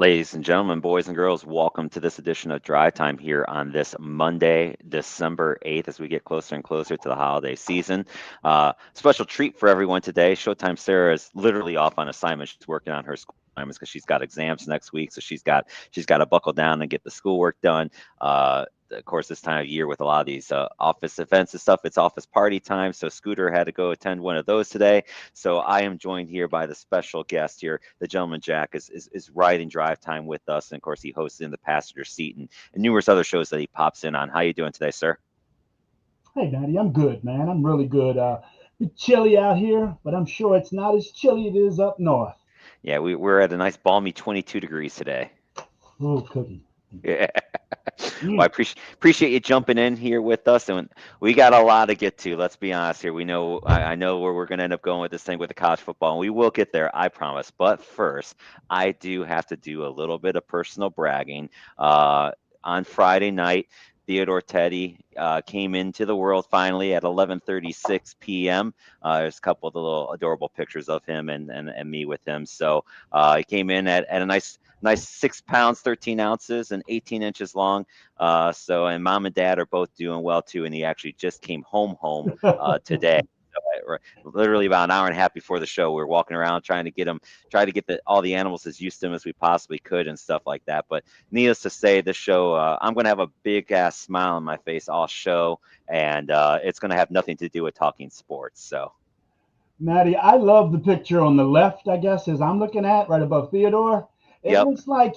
Ladies and gentlemen, boys and girls, welcome to this edition of Drive Time here on this Monday, December 8th, as we get closer and closer to the holiday season. Special treat for everyone today. Showtime Sarah is literally off on assignment. She's working on her school assignments because she's got exams next week, so she's got to buckle down and get the schoolwork done. Of course, this time of year with a lot of these office events and stuff, it's office party time. So Scooter had to go attend one of those today. So I am joined here by the special guest here. The gentleman Jack is riding drive time with us, and of course he hosts in the passenger seat and numerous other shows that he pops in on. How you doing today, sir? Hey, Maddie, I'm good, man. I'm really good. It's chilly out here, but I'm sure it's not as chilly as it is up north. Yeah, we're at a nice balmy 22 degrees today. Ooh, cookie. Yeah. Well, I Mm. appreciate you jumping in here with us, and we got a lot to get to. Let's be honest here. We know I know where we're going to end up going with this thing with the college football, and we will get there, I promise. But first, I do have to do a little bit of personal bragging. On Friday night, Theodore Teddy came into the world finally at 11:36 p.m. There's a couple of the little adorable pictures of him and me with him. So he came in at a nice 6 pounds, 13 ounces, and 18 inches long. And mom and dad are both doing well too. And he actually just came home today. Literally about an hour and a half before the show, we were walking around trying to get all the animals as used to him as we possibly could and stuff like that. But needless to say, this show, I'm going to have a big ass smile on my face all show, and it's going to have nothing to do with talking sports. So. Maddie, I love the picture on the left, I guess, as I'm looking at right above Theodore. It Yep. looks like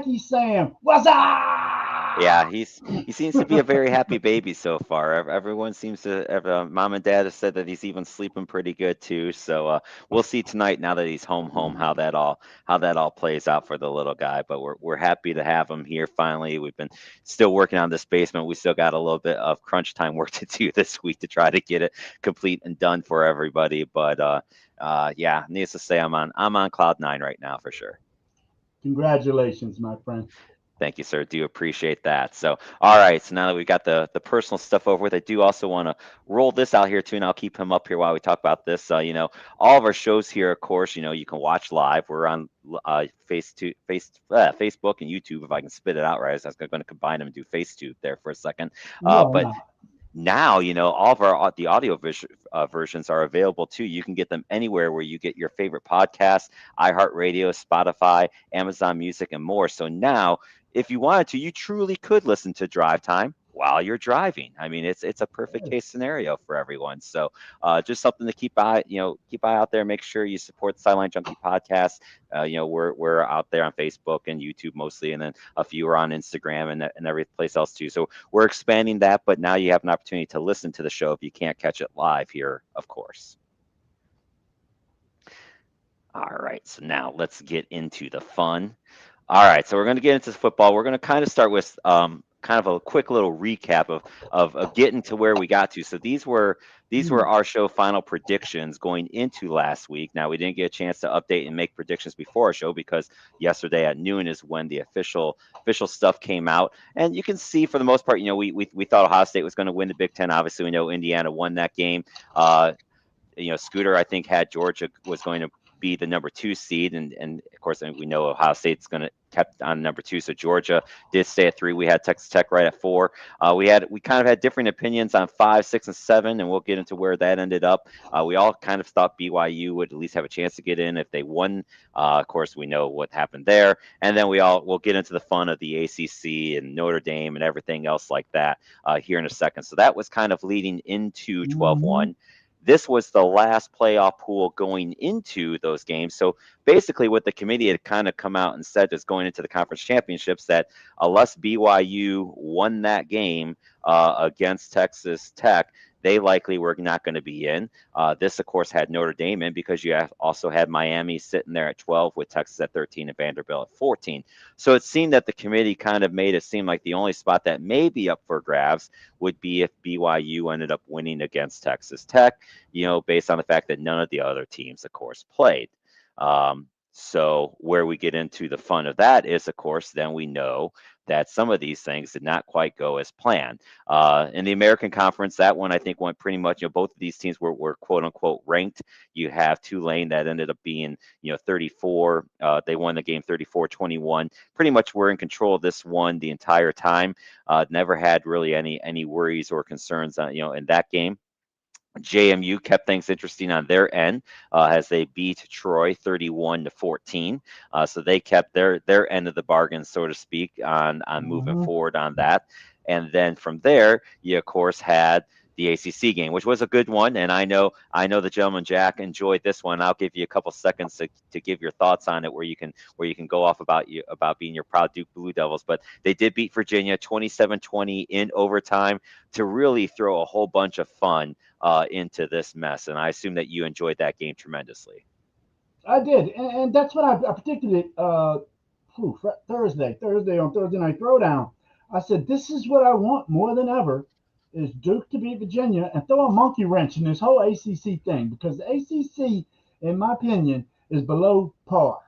he's saying, "What's Yeah, up?" he seems to be a very happy baby so far. Everyone seems to mom and dad have said that he's even sleeping pretty good too. So we'll see tonight now that he's home how that all plays out for the little guy. But we're happy to have him here finally. We've been still working on this basement. We still got a little bit of crunch time work to do this week to try to get it complete and done for everybody. But yeah, needless to say, I'm on cloud nine right now for sure. Congratulations, my friend. Thank you, sir. Do appreciate that. So, all right. So now that we got the personal stuff over with, I do also want to roll this out here too, and I'll keep him up here while we talk about this. All of our shows here, of course, you can watch live. We're on Facebook and YouTube. If I can spit it out right, I was going to combine them and do FaceTube there for a second. Why But not? now, all of our the audio versions are available too. You can get them anywhere where you get your favorite podcasts, iHeartRadio, Spotify, Amazon Music, and more. So now, if you wanted to, you truly could listen to Drive Time while you're driving. I mean, it's a perfect case scenario for everyone. So just something to keep eye out there. Make sure you support the Sideline Junkie podcast. We're out there on Facebook and YouTube mostly, and then a few are on Instagram and every place else too. So we're expanding that, but now you have an opportunity to listen to the show if you can't catch it live here, of course. All right, so now let's get into the fun. All right, so we're going to get into football. We're going to kind of start with kind of a quick little recap of getting to where we got to. So these were Mm. our show final predictions going into last week. Now we didn't get a chance to update and make predictions before our show because yesterday at noon is when the official stuff came out. And you can see for the most part, we thought Ohio State was going to win the Big Ten. Obviously, we know Indiana won that game. Uh, Scooter, I think, had Georgia was going to be the number 2 seed, and of course, I mean, we know Ohio State's going to kept on number 2, so Georgia did stay at 3. We had Texas Tech right at 4. We kind of had different opinions on 5, 6, and 7, and we'll get into where that ended up. We all kind of thought BYU would at least have a chance to get in if they won. Of course, we know what happened there, and then we'll get into the fun of the ACC and Notre Dame and everything else like that here in a second. So that was kind of leading into Mm-hmm. 12-1. This was the last playoff pool going into those games. So basically, what the committee had kind of come out and said is going into the conference championships that unless BYU won that game against Texas Tech, they likely were not going to be in. This, of course, had Notre Dame in because you also had Miami sitting there at 12 with Texas at 13 and Vanderbilt at 14. So it seemed that the committee kind of made it seem like the only spot that may be up for grabs would be if BYU ended up winning against Texas Tech, based on the fact that none of the other teams, of course, played. So where we get into the fun of that is, of course, then we know that some of these things did not quite go as planned. In the American Conference, that one I think went pretty much. Both of these teams were quote unquote ranked. You have Tulane that ended up being 34. They won the game 34-21. Pretty much were in control of this one the entire time. Never had really any worries or concerns in that game. JMU kept things interesting on their end as they beat Troy 31-14. So they kept their end of the bargain, so to speak, on moving Mhm. forward on that. And then from there, you of course had the ACC game, which was a good one. And I know the gentleman Jack enjoyed this one. I'll give you a couple seconds to give your thoughts on it, where you can go off about being your proud Duke Blue Devils. But they did beat Virginia 27-20 in overtime to really throw a whole bunch of fun into this mess. And I assume that you enjoyed that game tremendously. I did, and that's what I predicted it. Thursday on Thursday Night Throwdown. I said this is what I want more than ever is Duke to beat Virginia and throw a monkey wrench in this whole ACC thing because the ACC, in my opinion, is below par.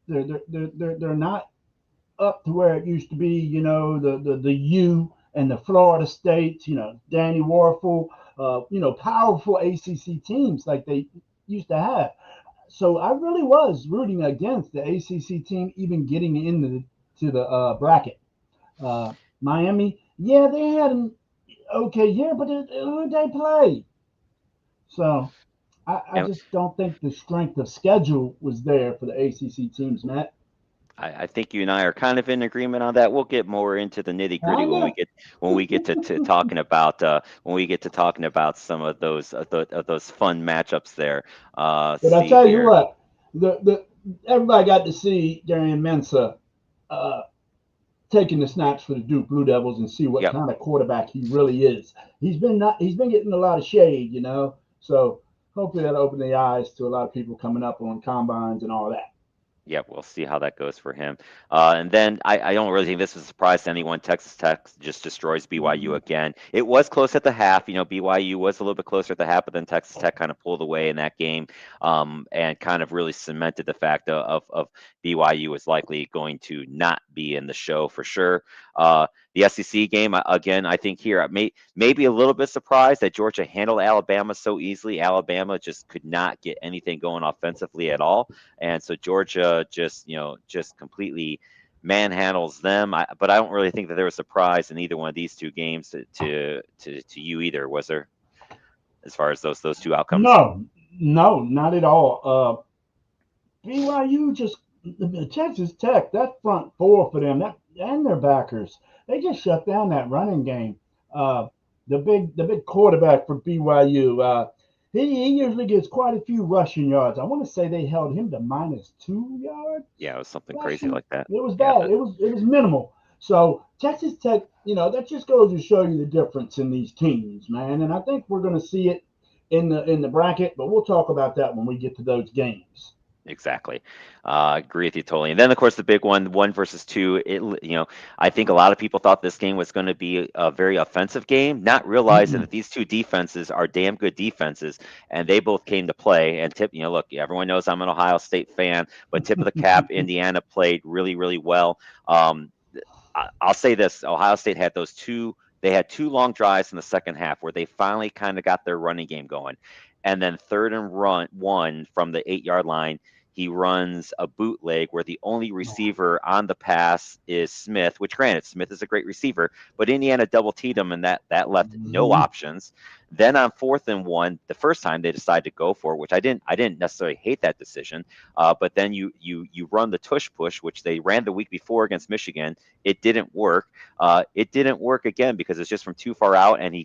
They're not up to where it used to be. The U and the Florida States. Danny Warfel. Powerful ACC teams like they used to have. So I really was rooting against the ACC team even getting into the bracket. Uh, Miami, yeah, they had an okay year, but who they play? So I And just don't think the strength of schedule was there for the ACC teams, Matt. I think you and I are kind of in agreement on that. We'll get more into the nitty gritty when we Kinda, get to talking about some of those fun matchups there. but I See tell you here. what, the everybody got to see Darian Mensah uh, taking the snaps for the Duke Blue Devils and see what Yep. kind of quarterback he really is. He's been getting a lot of shade. So hopefully that'll open the eyes to a lot of people coming up on combines and all that. Yeah, we'll see how that goes for him. And then I don't really think this is a surprise to anyone. Texas Tech just destroys BYU Mhm. again. It was close at the half. BYU was a little bit closer at the half, but then Texas Tech kind of pulled away in that game, and kind of really cemented the fact of BYU was likely going to not be in the show for sure. The SEC game, again, I think here, maybe a little bit surprised that Georgia handled Alabama so easily. Alabama just could not get anything going offensively at all. And so Georgia just completely manhandles them. But I don't really think that there was a surprise in either one of these two games to you either, was there? As far as those two outcomes? No, no, not at all. BYU just Texas Tech, that front four for them, that and their backers, they just shut down that running game. Uh, the big quarterback for BYU, he usually gets quite a few rushing yards. I want to say they held him to -2 yards Yeah, it was something crazy rushing. like that. It was Yeah, bad. It was minimal. So Texas Tech, that just goes to show you the difference in these teams, man. And I think we're going to see it in the bracket, but we'll talk about that when we get to those games. exactly. Agree with you totally. And then, of course, the big one versus two. I think a lot of people thought this game was going to be a very offensive game, not realizing Mm-mm. that these two defenses are damn good defenses, and they both came to play. And look, everyone knows I'm an Ohio State fan, but tip of the cap, Indiana played really, really well. I'll say this: Ohio State had those two. They had two long drives in the second half where they finally kind of got their running game going, and then third and run one from the 8-yard line. He runs a bootleg where the only receiver on the pass is Smith, which granted, Smith is a great receiver, but Indiana double teed him and that left no Mm-hmm. options. Then on 4th and 1, the first time they decided to go for it, which I didn't necessarily hate that decision. But then you run the tush push, which they ran the week before against Michigan. It didn't work. It didn't work again because it's just from too far out, and he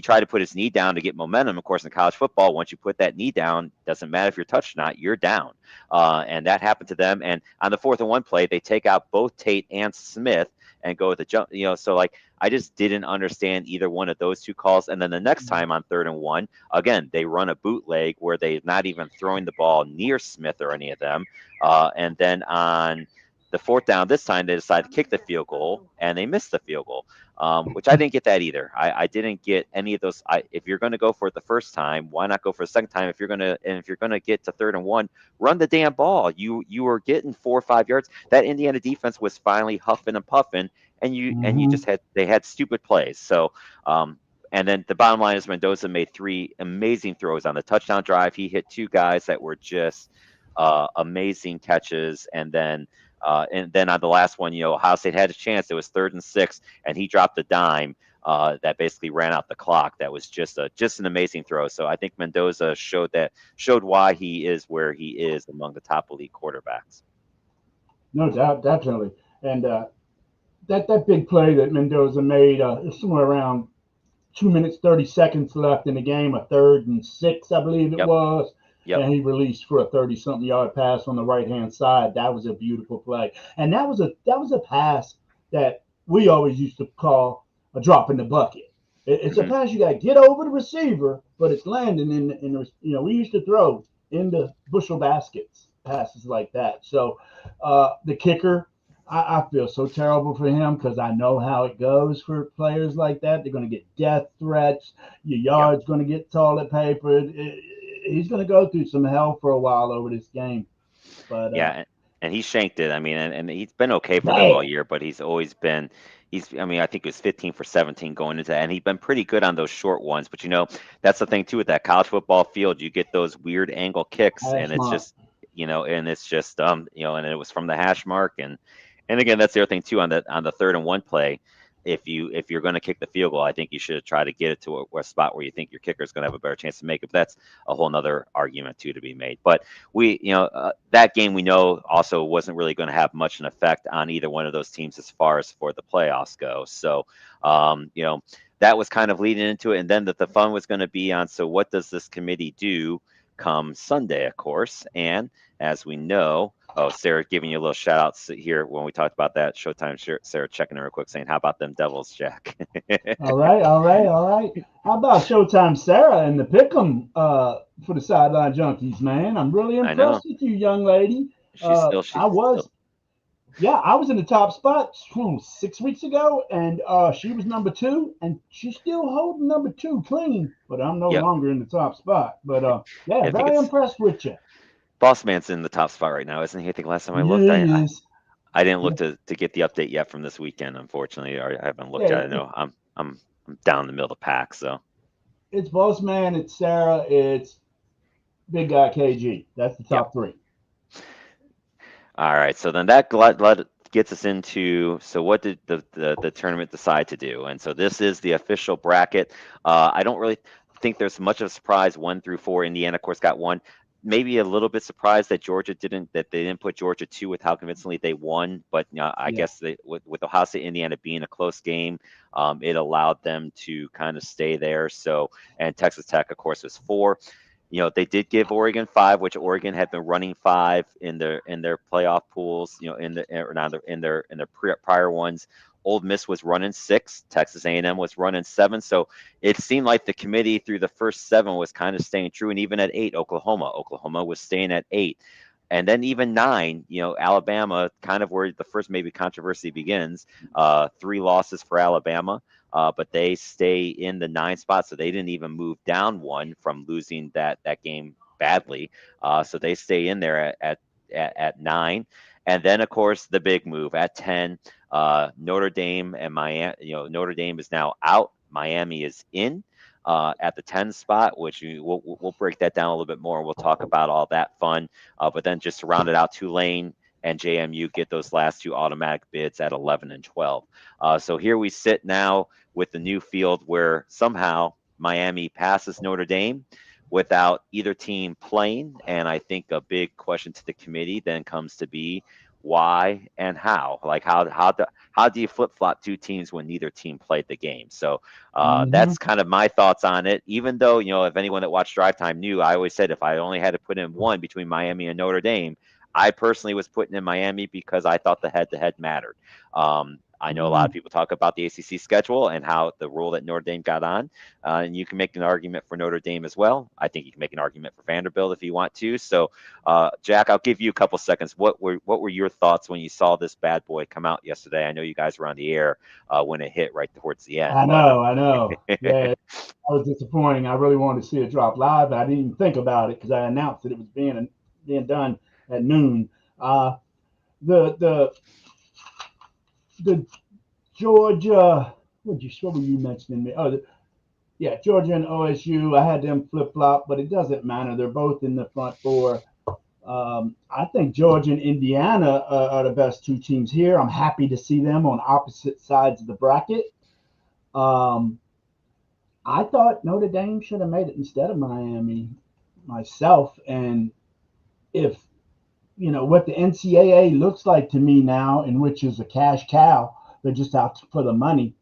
tried to put his knee down to get momentum. Of course, in college football, once you put that knee down, doesn't matter if you're touched or not, you're down. And that happened to them. And on the 4th and 1 play, they take out both Tate and Smith and go with the jump. So like I just didn't understand either one of those two calls. And then the next time on 3rd and 1, again, they run a bootleg where they're not even throwing the ball near Smith or any of them. And then on the fourth down this time, they decided to kick the field goal, and they missed the field goal, which I didn't get that either. I didn't get any of those. If you're going to go for it the first time, why not go for the second time? If you're gonna get to 3rd and 1, run the damn ball. You were getting 4 or 5 yards. That Indiana defense was finally huffing and puffing, and you Hmm. just had stupid plays. So. And then the bottom line is Mendoza made 3 amazing throws on the touchdown drive. He hit 2 guys that were just amazing catches, and then on the last one, Ohio State had a chance. It was 3rd and 6, and he dropped a dime that basically ran out the clock. That was just an amazing throw. So I think Mendoza showed why he is where he is among the top elite quarterbacks. No doubt, definitely. And that big play that Mendoza made, somewhere around 2 minutes 30 seconds left in the game, a 3rd and 6, I believe it Yep. was, Yep. and he released for a 30-something yard pass on the right hand side. That was a beautiful play, and that was a pass that we always used to call a drop in the bucket. It's a Hmm. pass you got to get over the receiver, but it's landing we used to throw in the bushel baskets passes like that. So the kicker, I feel so terrible for him because I know how it goes for players like that. They're going to get death threats. Your Yep. yard's going to get toilet papered. He's going to go through some hell for a while over this game. But Yeah, and he shanked it. I mean, and he's been okay for them all bad. year, but he's always been I mean, I think it was 15 for 17 going into that, and he's been pretty good on those short ones. But that's the thing too with that college football field. You get those weird angle kicks, and Hash it's mark. just and it's just and it was from the hash mark, and again, that's the other thing too on the 3rd and 1 play. If you're going to kick the field goal, I think you should try to get it to a spot where you think your kicker is going to have a better chance to make it. But that's a whole nother argument too to be made. But that game we know also wasn't really going to have much an effect on either one of those teams as far as for the playoffs go. So, that was kind of leading into it, and then that the fun was going to be on. So, what does this committee do come Sunday, of course? And as we know, oh, Sarah giving you a little shout out here when we talked about that Showtime. Sarah checking in real quick, saying, "How about them Devils, Jack?" All right, all right, all right. How about Showtime Sarah and the Pick'em for the Sideline Junkies, man? I'm really I know impressed with you, young lady. she's I still was Yeah, I was in the top spot 6 weeks ago, and she was number two, and she's still holding number two clean. But I'm no yep. longer in the top spot. But yeah, I think very it's impressed with you. Boss Man's in the top spot right now, isn't he? I think last time I looked, Yeah, I he I, is. I didn't look Yeah, to get the update yet from this weekend, unfortunately. Or I haven't looked yeah, yet. I know I'm down in the middle of the pack, so. it's Boss Man, it's Sarah, it's Big Guy KG. That's the Yep. top three. All right. So then that gets us into, so what did the tournament decide to do? And so this is the official bracket. I don't really think there's much of a surprise. 1 through 4, Indiana, of course, got one. Maybe a little bit surprised that they didn't put Georgia 2 with how convincingly they won. But I Yeah. guess with Ohio State, Indiana being a close game, it allowed them to kind of stay there. So, and Texas Tech, of course, was 4. They did give Oregon 5, which Oregon had been running 5 in their playoff pools. Or not in their prior ones. Old Miss was running 6. Texas A&M was running 7. So it seemed like the committee through the first 7 was kind of staying true, and even at 8, Oklahoma was staying at 8. And then even 9, Alabama, kind of where the first maybe controversy begins. 3 losses for Alabama. But they stay in the 9 spot, so they didn't even move down 1 from losing that game badly. So they stay in there at 9, and then of course the big move at 10. Notre Dame and Miami. Notre Dame is now out. Miami is in. At the 10 spot, which we'll break that down a little bit more. We'll talk about all that fun. But then just to round it out, Tulane and JMU get those last 2 automatic bids at 11 and 12. So here we sit now with the new field where somehow Miami passes Notre Dame without either team playing. And I think a big question to the committee then comes to be why and how. Like how do you flip flop 2 teams when neither team played the game? So Hmm. that's kind of my thoughts on it. Even though if anyone that watched Drive Time knew, I always said if I only had to put in 1 between Miami and Notre Dame, I personally was putting in Miami because I thought the head-to-head mattered. I know a lot of Mm. people talk about the ACC schedule and how the rule that Notre Dame got on, and you can make an argument for Notre Dame as well. I think you can make an argument for Vanderbilt if you want to. So, Jack, I'll give you a couple seconds. What were your thoughts when you saw this bad boy come out yesterday? I know you guys were on the air when it hit right towards the end, I but know, I know. Yeah, that was disappointing. I really wanted to see it drop live, but I didn't even think about it because I announced that it was being done at noon. Uh, the the Georgia, what were you mentioning me? Oh, yeah, Georgia and OSU. I had them flip flop, but it doesn't matter. They're both in the front four. I think Georgia and Indiana are the best two teams here. I'm happy to see them on opposite sides of the bracket. Um, I thought Notre Dame should have made it instead of Miami myself. And if, what the NCAA looks like to me now, in which is a cash cow, they're just out for the money.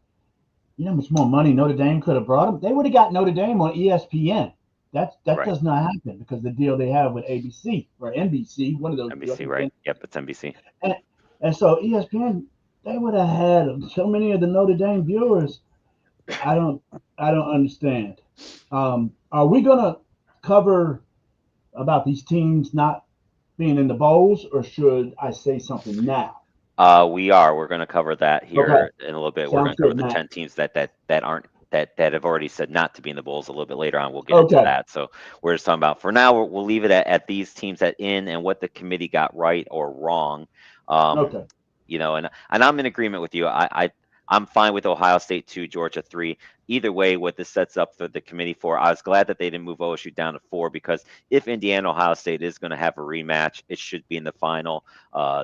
You know how much more money Notre Dame could have brought them? They would have got Notre Dame on ESPN. That right, does not happen because the deal they have with ABC or NBC, one of those two, I NBC, think. right? Yep, it's NBC. And, and so ESPN, they would have had so many of the Notre Dame viewers. I don't, I don't understand. Are we gonna cover about these teams not being in the bowls, or should I say something now? We are. We're going to cover that Okay, here in a little bit. We're sounds going to cover good, the Matt. 10 teams that aren't that have already said not to be in the Bowls a little bit later on. We'll get into Okay, that. So we're just talking about for now. We'll leave it at these teams that in and what the committee got right or wrong. Um, okay, and I'm in agreement with you. I'm fine with Ohio State 2, Georgia 3. Either way, what this sets up for the committee for, I was glad that they didn't move OSU down to 4 because if Indiana Ohio State is going to have a rematch, it should be in the final.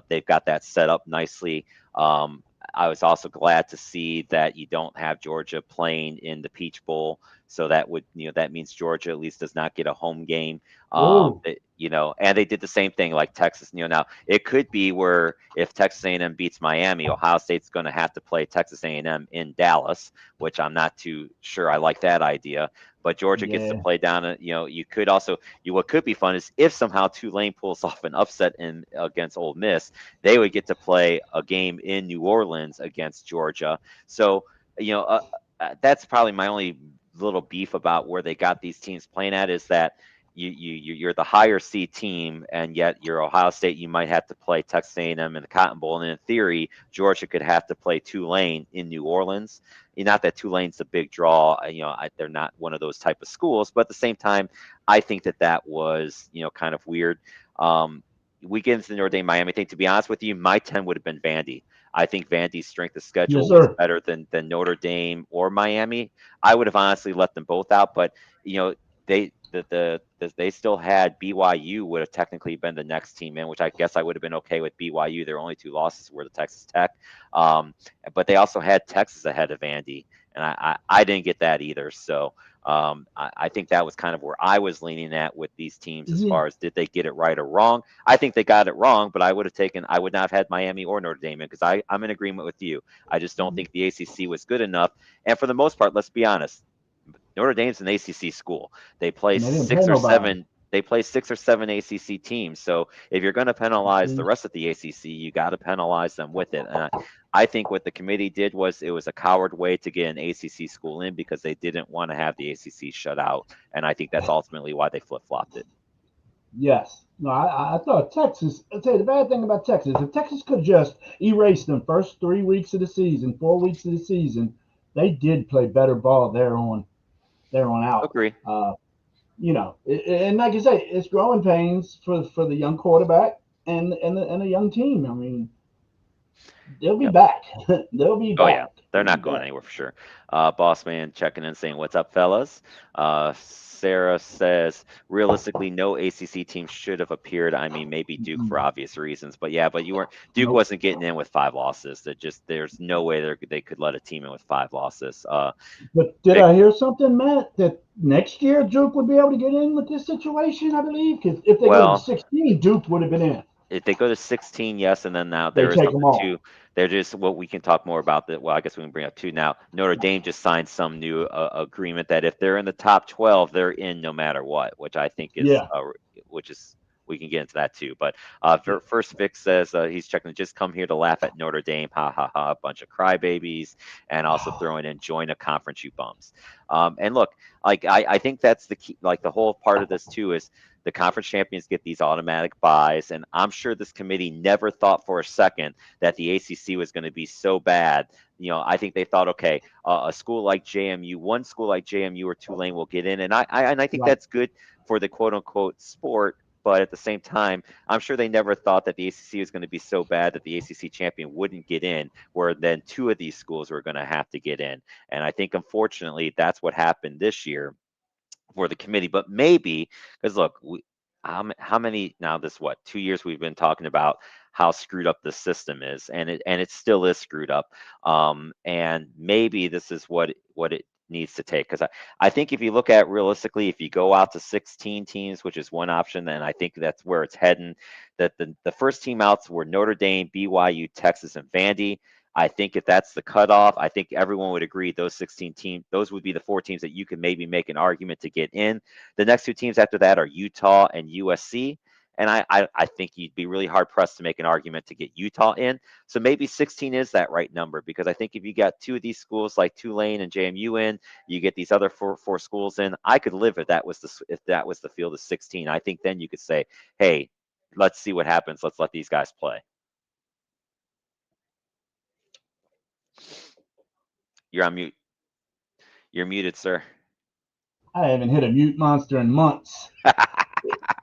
They've got that set up nicely. I was also glad to see that you don't have Georgia playing in the Peach Bowl. So that means Georgia at least does not get a home game. oh, And they did the same thing like Texas. Now it could be where if Texas A&M beats Miami, Ohio State's going to have to play Texas A&M in Dallas, which I'm not too sure I like that idea. But Georgia gets to yeah, play down. You could also, what could be fun is if somehow Tulane pulls off an upset in against Ole Miss, they would get to play a game in New Orleans against Georgia. So, that's probably my only little beef about where they got these teams playing at is that you're the higher seed team, and yet you're Ohio State. You might have to play Texas A&M in the Cotton Bowl, and in theory, Georgia could have to play Tulane in New Orleans. Not that Tulane's a big draw. They're not one of those type of schools, but at the same time, I think that was kind of weird. We get into the Notre Dame Miami thing. To be honest with you, my 10 would have been Vandy. I think Vandy's strength of yes, schedule was sir. better than Notre Dame or Miami. I would have honestly let them both out, but they they still had BYU would have technically been the next team in, which I guess I would have been okay with BYU. Their only two losses were to Texas Tech, but they also had Texas ahead of Vandy, and I didn't get that either. So I think that was kind of where I was leaning at with these teams as Yeah, far as did they get it right or wrong. I think they got it wrong, but I would not have had Miami or Notre Dame in because I'm in agreement with you. I just don't think the ACC was good enough. And for the most part, let's be honest, Notre Dame's an ACC school. They play and they didn't play six or nobody. seven. They play 6 or 7 ACC teams. So if you're going to penalize the rest of the ACC, you got to penalize them with it. And I think what the committee did was it was a coward way to get an ACC school in because they didn't want to have the ACC shut out. And I think that's ultimately why they flip flopped it. Yes. No, I thought Texas. I'll tell you the bad thing about Texas. If Texas could just erase them first 3 weeks of the season, 4 weeks of the season, they did play better ball there on out. Agree. And like you say, it's growing pains for the young quarterback and the young team. I mean, they'll be Yep. back. They'll be Oh yeah, back. they're They'll be not going back. anywhere for sure. Boss man checking in saying, "What's up, fellas?" Sarah says, "Realistically, no ACC team should have appeared. I mean, maybe Duke for Mm-mm. obvious reasons, but yeah, but you weren't. Duke Nope. wasn't getting in with 5 losses. There's no way they could let a team in with 5 losses. But did Vic, I hear something, Matt, that next year Duke would be able to get in with this situation? I believe because if they go to well, 16, Duke would have been in. if they go to 16, yes, and then now They there is take them something all. too. They're just what we can talk more about that. Well, I guess we can bring up too now. Notre Dame just signed some new agreement that if they're in the top 12, they're in no matter what, which I think is Yeah. which is we can get into that too. But Yeah. first, Vic says he's checking. Just come here to laugh at Notre Dame. Ha ha ha! Bunch of crybabies, and also throwing in join a conference, you bums. And look, like I think that's the key. Like the whole part of this too is the conference champions get these automatic buys, and I'm sure this committee never thought for a second that the ACC was going to be so bad. I think they thought, okay, a school like JMU, one school like JMU or Tulane will get in, and I think Right. that's good for the quote unquote sport. But at the same time, I'm sure they never thought that the ACC was going to be so bad that the ACC champion wouldn't get in, where then two of these schools were going to have to get in. And I think, unfortunately, that's what happened this year for the committee. But maybe because look, how many now? This what 2 years we've been talking about how screwed up the system is, and it still is screwed up. And maybe this is what it needs to take because I think if you look at realistically, if you go out to 16 teams, which is one option, then I think that's where it's heading. That the first team outs were Notre Dame, BYU, Texas, and Vandy. I think if that's the cutoff, I think everyone would agree those 16 teams, those would be the four teams that you could maybe make an argument to get in. The next two teams after that are Utah and USC. And I think you'd be really hard pressed to make an argument to get Utah in. So maybe 16 is that right number because I think if you got two of these schools like Tulane and JMU in, you get these other four schools in. I could live if that was the field of 16. I think then you could say, hey, let's see what happens. Let's let these guys play. You're on mute. You're muted, sir. I haven't hit a mute monster in months.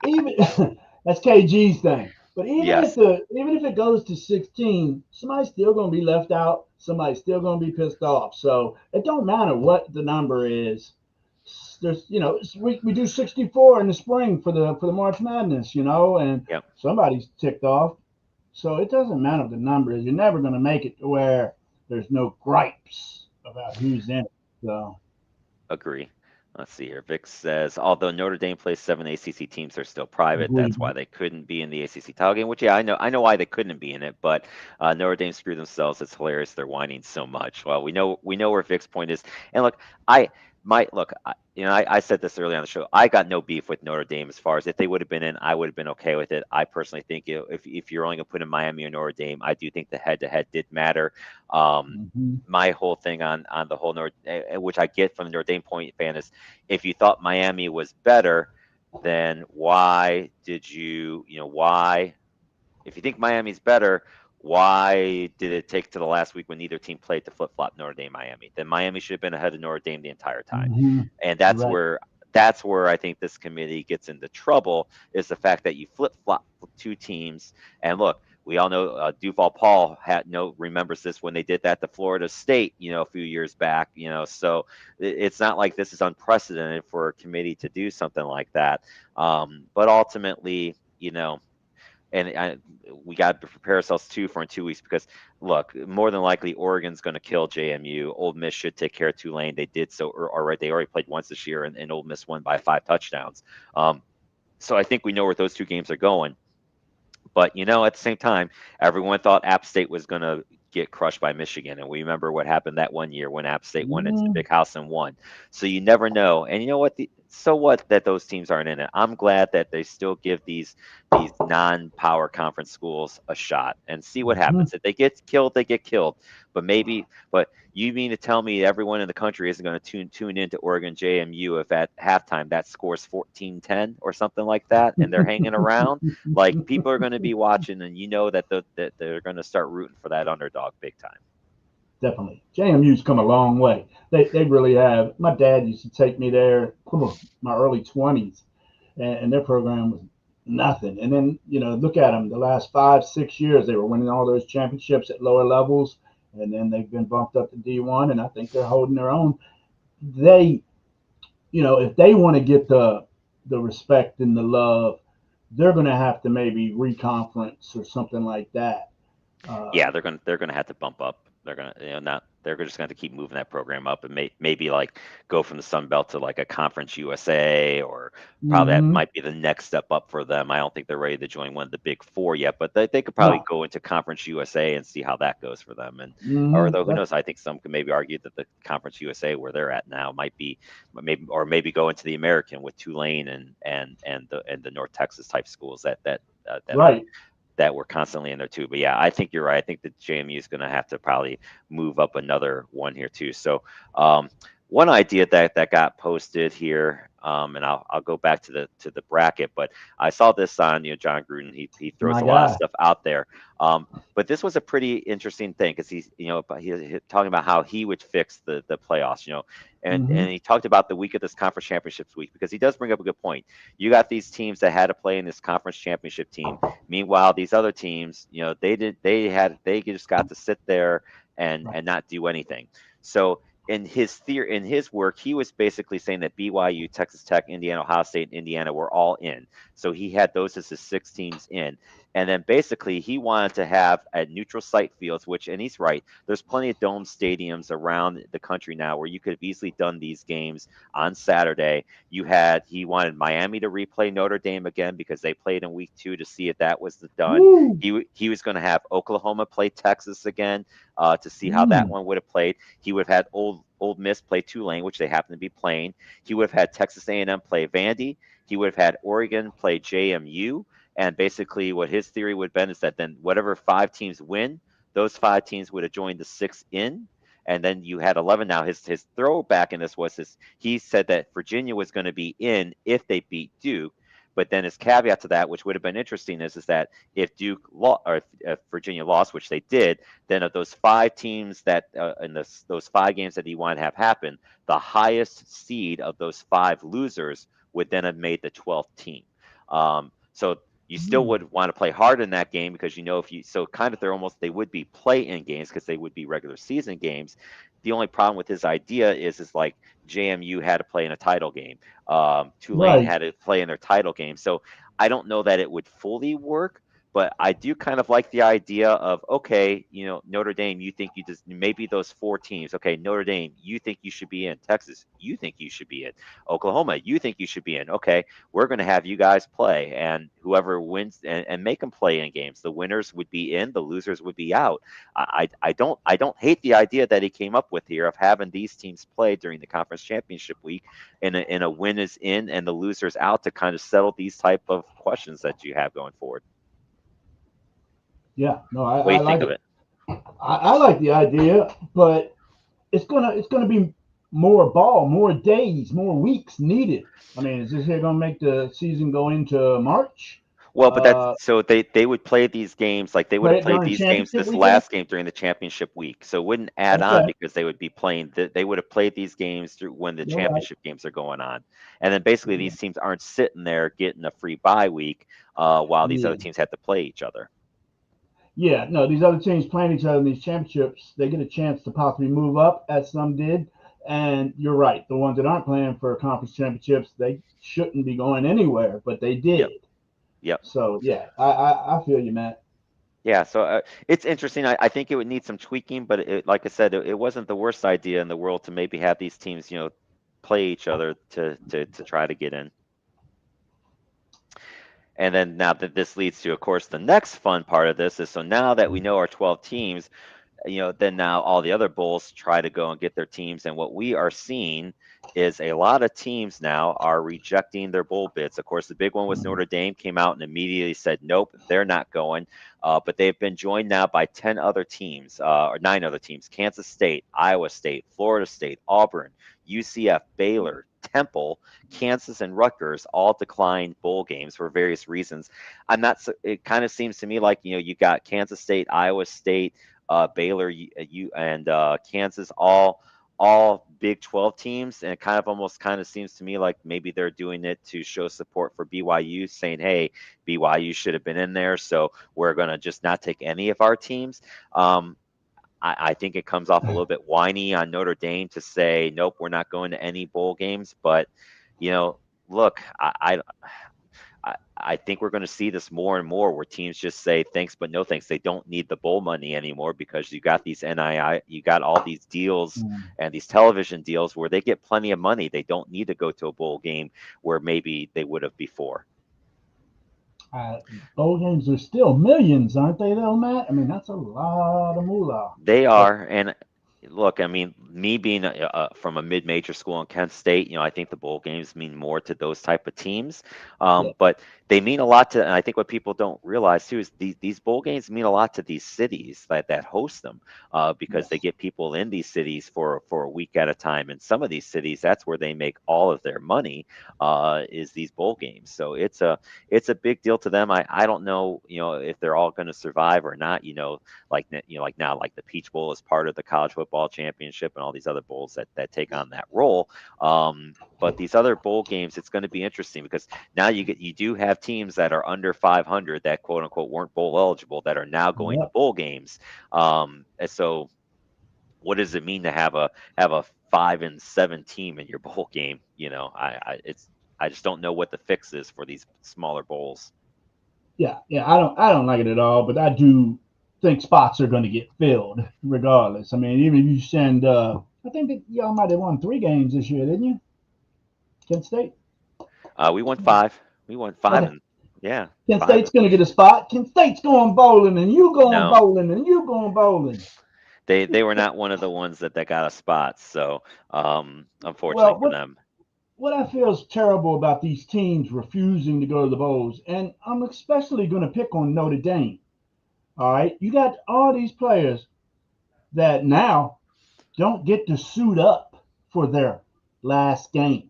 Even that's KG's thing. But Yes. even if it goes to 16, somebody's still gonna be left out. Somebody's still gonna be pissed off. So it don't matter what the number is. There's we do 64 in the spring for the March Madness, and Yep. somebody's ticked off. So it doesn't matter what the number is. You're never gonna make it to where there's no gripes about who's in it. So Agree. Let's see here. Vic says, although Notre Dame plays 7 ACC teams, they're still private. That's why agreed. they couldn't be in the ACC title game. Which, yeah, I know why they couldn't be in it. But Notre Dame screwed themselves. It's hilarious. They're whining so much. Well, we know where Vic's point is. And look, I might look. I said this earlier on the show. I got no beef with Notre Dame as far as if they would have been in, I would have been okay with it. I personally think if you're only gonna put in Miami or Notre Dame, I do think the head-to-head did matter. Um, Hmm. my whole thing on the whole which I get from the Notre Dame point fan is if you thought Miami was better, then why did why if you think Miami's better, why did it take to the last week when neither team played to flip flop Notre Dame Miami? Then Miami should have been ahead of Notre Dame the entire time, Hmm. and You're that's right. where I think this committee gets into trouble is the fact that you flip flop two teams. And look, we all know Duval Paul remembers this when they did that to Florida State, a few years back. So it's not like this is unprecedented for a committee to do something like that. But ultimately, and we got to prepare ourselves too for in 2 weeks because look, more than likely Oregon's going to kill JMU. Old Miss should take care of Tulane. They did so already. They already played once this year, and Old Miss won by 5 touchdowns. So I think we know where those two games are going. But at the same time, everyone thought App State was going to get crushed by Michigan, and we remember what happened that one year when App State went into the Mm, Big House and won. So you never know. And you know what? So what that those teams aren't in it. I'm glad that they still give these non-power conference schools a shot and see what mhm. happens. If they get killed, they get killed. But you mean to tell me everyone in the country isn't going to tune into Oregon JMU if at halftime that scores 14-10 or something like that, and they're hanging around? Like people are going to be watching, and that they're going to start rooting for that underdog big time. Definitely. JMU's come a long way. They really have. My dad used to take me there, my early 20s, and their program was nothing. And then, look at them. The last 5, 6 years, they were winning all those championships at lower levels. And then they've been bumped up to D1, and I think they're holding their own. They, if they want to get the respect and the love, they're going to have to maybe reconference or something like that. Yeah, Um, they're going to have to bump up. They're going to not they're just going to keep moving that program up and maybe like go from the Sun Belt to like a Conference USA, or probably that Mm-hmm. might be the next step up for them. I don't think they're ready to join one of the big four yet, but they could probably No. go into Conference USA and see how that goes for them. And or Mm-hmm. though who knows, I think some could maybe argue that the Conference USA where they're at now might be maybe go into the American with Tulane and the North Texas type schools that are Right. that were constantly in there too. But yeah, I think you're right. I think that JMU is going to have to probably move up another one here too. So um, one idea that got posted here, and I'll go back to the bracket, but I saw this on John Gruden. He throws My a lot of guy. stuff out there. But this was a pretty interesting thing because he's he talking about how he would fix the playoffs. Mm-hmm. And he talked about the week of this conference championships week because he does bring up a good point. You got these teams that had to play in this conference championship team. Meanwhile, these other teams, they just got to sit there Right. and not do anything. So in his work, he was basically saying that BYU, Texas Tech, Indiana, Ohio State, and Indiana were all in. So he had those as his six teams in. And then basically he wanted to have at neutral site fields, which, and he's right, there's plenty of dome stadiums around the country now where you could have easily done these games on Saturday. He wanted Miami to replay Notre Dame again because they played in week 2 to see if that was done. Woo. He was going to have Oklahoma play Texas again to see how that Mm. one would have played. He would have had Old Miss play Tulane, which they happen to be playing. He would have had Texas A&M play Vandy. He would have had Oregon play JMU. And basically, what his theory would have been is that then whatever 5 teams win, those 5 teams would have joined the six in, and then you had 11. Now his throwback in this was this. He said that Virginia was going to be in if they beat Duke, but then his caveat to that, which would have been interesting, is that if if Virginia lost, which they did, then of those 5 teams that in those 5 games that he wanted to have happen, the highest seed of those 5 losers would then have made the 12th team. So you still Mm. would want to play hard in that game because if you so kind of they would be play-in games because they would be regular season games. The only problem with his idea is like JMU had to play in a title game. Tulane Right. had to play in their title game. So I don't know that it would fully work, but I do kind of like the idea of, okay, Notre Dame, you think you just maybe those 4 teams. Okay, Notre Dame, you think you should be in. Texas, you think you should be in. Oklahoma, you think you should be in. Okay, we're going to have you guys play, and whoever wins and make them play in games. The winners would be in, the losers would be out. I don't hate the idea that he came up with here of having these teams play during the conference championship week in a win is in and the losers out to kind of settle these type of questions that you have going forward. Yeah. No, What do I you think like of it. it? I like the idea, but it's gonna be more ball, more days, more weeks needed. I mean, is this here gonna make the season go into March? Well, but that's Uh, so they would play these games like they would Play have it played during these games championship this weekend. last game during the championship week. So it wouldn't add on Okay, because they would be playing they would have played these games through when the you're right. championship games are going on. And then basically these teams aren't sitting there getting a free bye week while these other Yeah, teams have to play each other. yeah. No, these other teams playing each other in these championships, they get a chance to possibly move up, as some did. And you're right. The ones that aren't playing for conference championships, they shouldn't be going anywhere, but they Yep. did. Yep. So yeah, I feel you, Matt. Yeah, so it's interesting. I think it would need some tweaking, but like I said, it wasn't the worst idea in the world to maybe have these teams, play each other to try to get in. And then now that this leads to, of course, the next fun part of this is so now that we know our 12 teams, then now all the other bowls try to go and get their teams. And what we are seeing is a lot of teams now are rejecting their bowl bids. Of course, the big one was Notre Dame came out and immediately said, nope, they're not going. But they've been joined now by 10 other teams, or 9 other teams: Kansas State, Iowa State, Florida State, Auburn, UCF, Baylor, Temple, Kansas, and Rutgers all declined bowl games for various reasons. I'm not. It kind of seems to me like you got Kansas State, Iowa State, Baylor, you and Kansas, all Big 12 teams, and it kind of almost kind of seems to me like maybe they're doing it to show support for BYU, saying, "Hey, BYU should have been in there, so we're going to just not take any of our teams." Um, I think it comes off a little bit whiny on Notre Dame to say, "Nope, we're not going to any bowl games." But you know, look, I think we're going to see this more and more where teams just say thanks but no thanks. They don't need the bowl money anymore because you got these NII, you got all these deals Mm. and these television deals where they get plenty of money. They don't need to go to a bowl game where maybe they would have before. Uh, Bowl games are still millions, aren't they, though, Matt? I mean, that's a lot of moolah. They But are, and look, I mean, me being from a mid-major school in Kent State, I think the bowl games mean more to those type of teams, yeah, but they mean a lot to. And I think what people don't realize too is these bowl games mean a lot to these cities that host them, because they yes, get people in these cities for a week at a time. And some of these cities, that's where they make all of their money, is these bowl games. So it's a big deal to them. I don't know, if they're all going to survive or not. Like now, like the Peach Bowl is part of the college football championship and all these other bowls that take on that role. But these other bowl games, it's going to be interesting because now you do have teams that are under 500 that quote unquote weren't bowl eligible that are now going to yep, bowl games. And so what does it mean to have a 5-7 team in your bowl game? I just don't know what the fix is for these smaller bowls. yeah, yeah. I don't like it at all, but I do think spots are going to get filled regardless. I mean, even if you send, I think that y'all might have won 3 games this year, didn't you? Kent State. We won five. We won five, Okay, and yeah, Kent five. State's going to get a spot. Kent State's going bowling, and you going No, bowling, and you going bowling. they were not one of the ones that got a spot. So unfortunately Well, for what them, what I feel is terrible about these teams refusing to go to the bowls, and I'm especially going to pick on Notre Dame. All right, you got all these players that now don't get to suit up for their last game.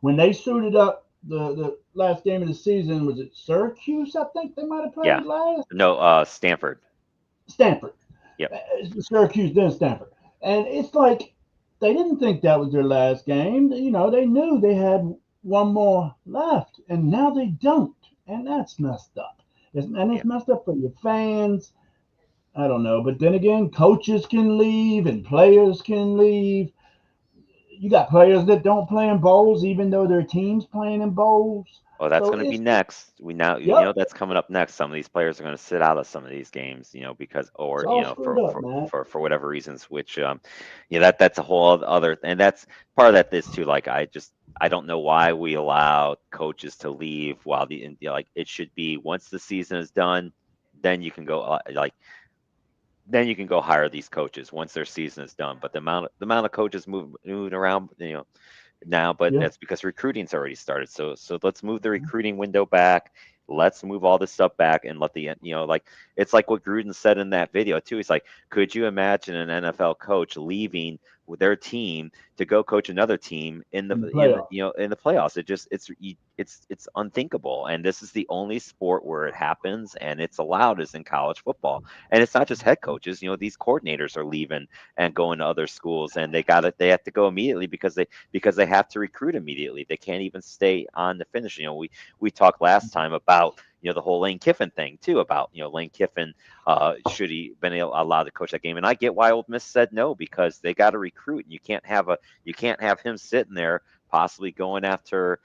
When they suited up the last game of the season, was it Syracuse? I think they might have yeah, played last. no, Stanford. Stanford, Yep. Syracuse, then Stanford, and it's like they didn't think that was their last game. They knew they had one more left, and now they don't, and that's messed up. And it's Yeah. messed up for your fans. I don't know, but then again, coaches can leave and players can leave. You got players that don't play in bowls, even though their team's playing in bowls. Well, that's So going to be it's next. We now, yep, that's coming up next. Some of these players are going to sit out of some of these games, because, it's or all screwed up, man. for whatever reasons, which, that's a whole other, and that's part of that is too. Like, I don't know why we allow coaches to leave while like it should be once the season is done, then you can go then you can go hire these coaches once their season is done. But the amount of coaches moving around, now, but Yeah. that's because recruiting's already started. So let's move the recruiting window back. Let's move all this stuff back and let like it's like what Gruden said in that video too. He's like, could you imagine an NFL coach leaving with their team to go coach another team in the In the in the, playoffs. in the playoffs? It's unthinkable. And this is the only sport where it happens and it's allowed is in college football. And it's not just head coaches. These coordinators are leaving and going to other schools, and they have to go immediately because they have to recruit immediately. They can't even stay on the finish. We talked last time about the whole Lane Kiffin thing too, about Lane Kiffin, should he been allowed to coach that game? And I get why Ole Miss said no, because they got to recruit, and you can't have him sitting there possibly going after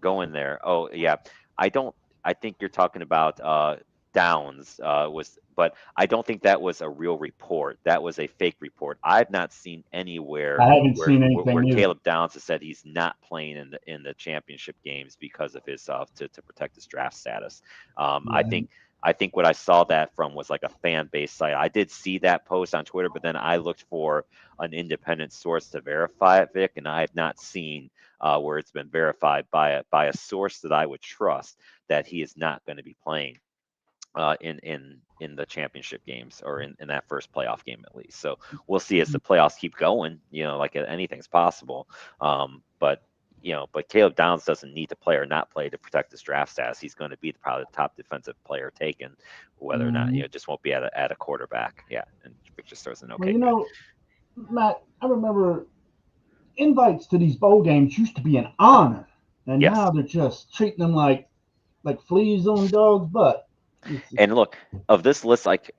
going there. Oh yeah, I don't. I think you're talking about Downs, but I don't think that was a real report. That was a fake report. I've not seen anywhere I haven't where seen where, anything where either. Caleb Downs has said he's not playing in the championship games because of his to protect his draft status. I Yeah. think. I think what I saw that from was like a fan base site. I did see that post on Twitter, but then I looked for an independent source to verify it, Vic, and I have not seen where it's been verified by a source that I would trust that he is not going to be playing in the championship games or in that first playoff game at least. So we'll see as the playoffs keep going. Like anything's possible. But Caleb Downs doesn't need to play or not play to protect his draft status. He's going to be probably the top defensive player taken, whether or not Mhm. just won't be at a quarterback. Yeah, and Vic just throws an Well, okay. Good. Matt, I remember invites to these bowl games used to be an honor, and Yes. now they're just treating them like fleas on dog's butt. It's just, And look, of this list, like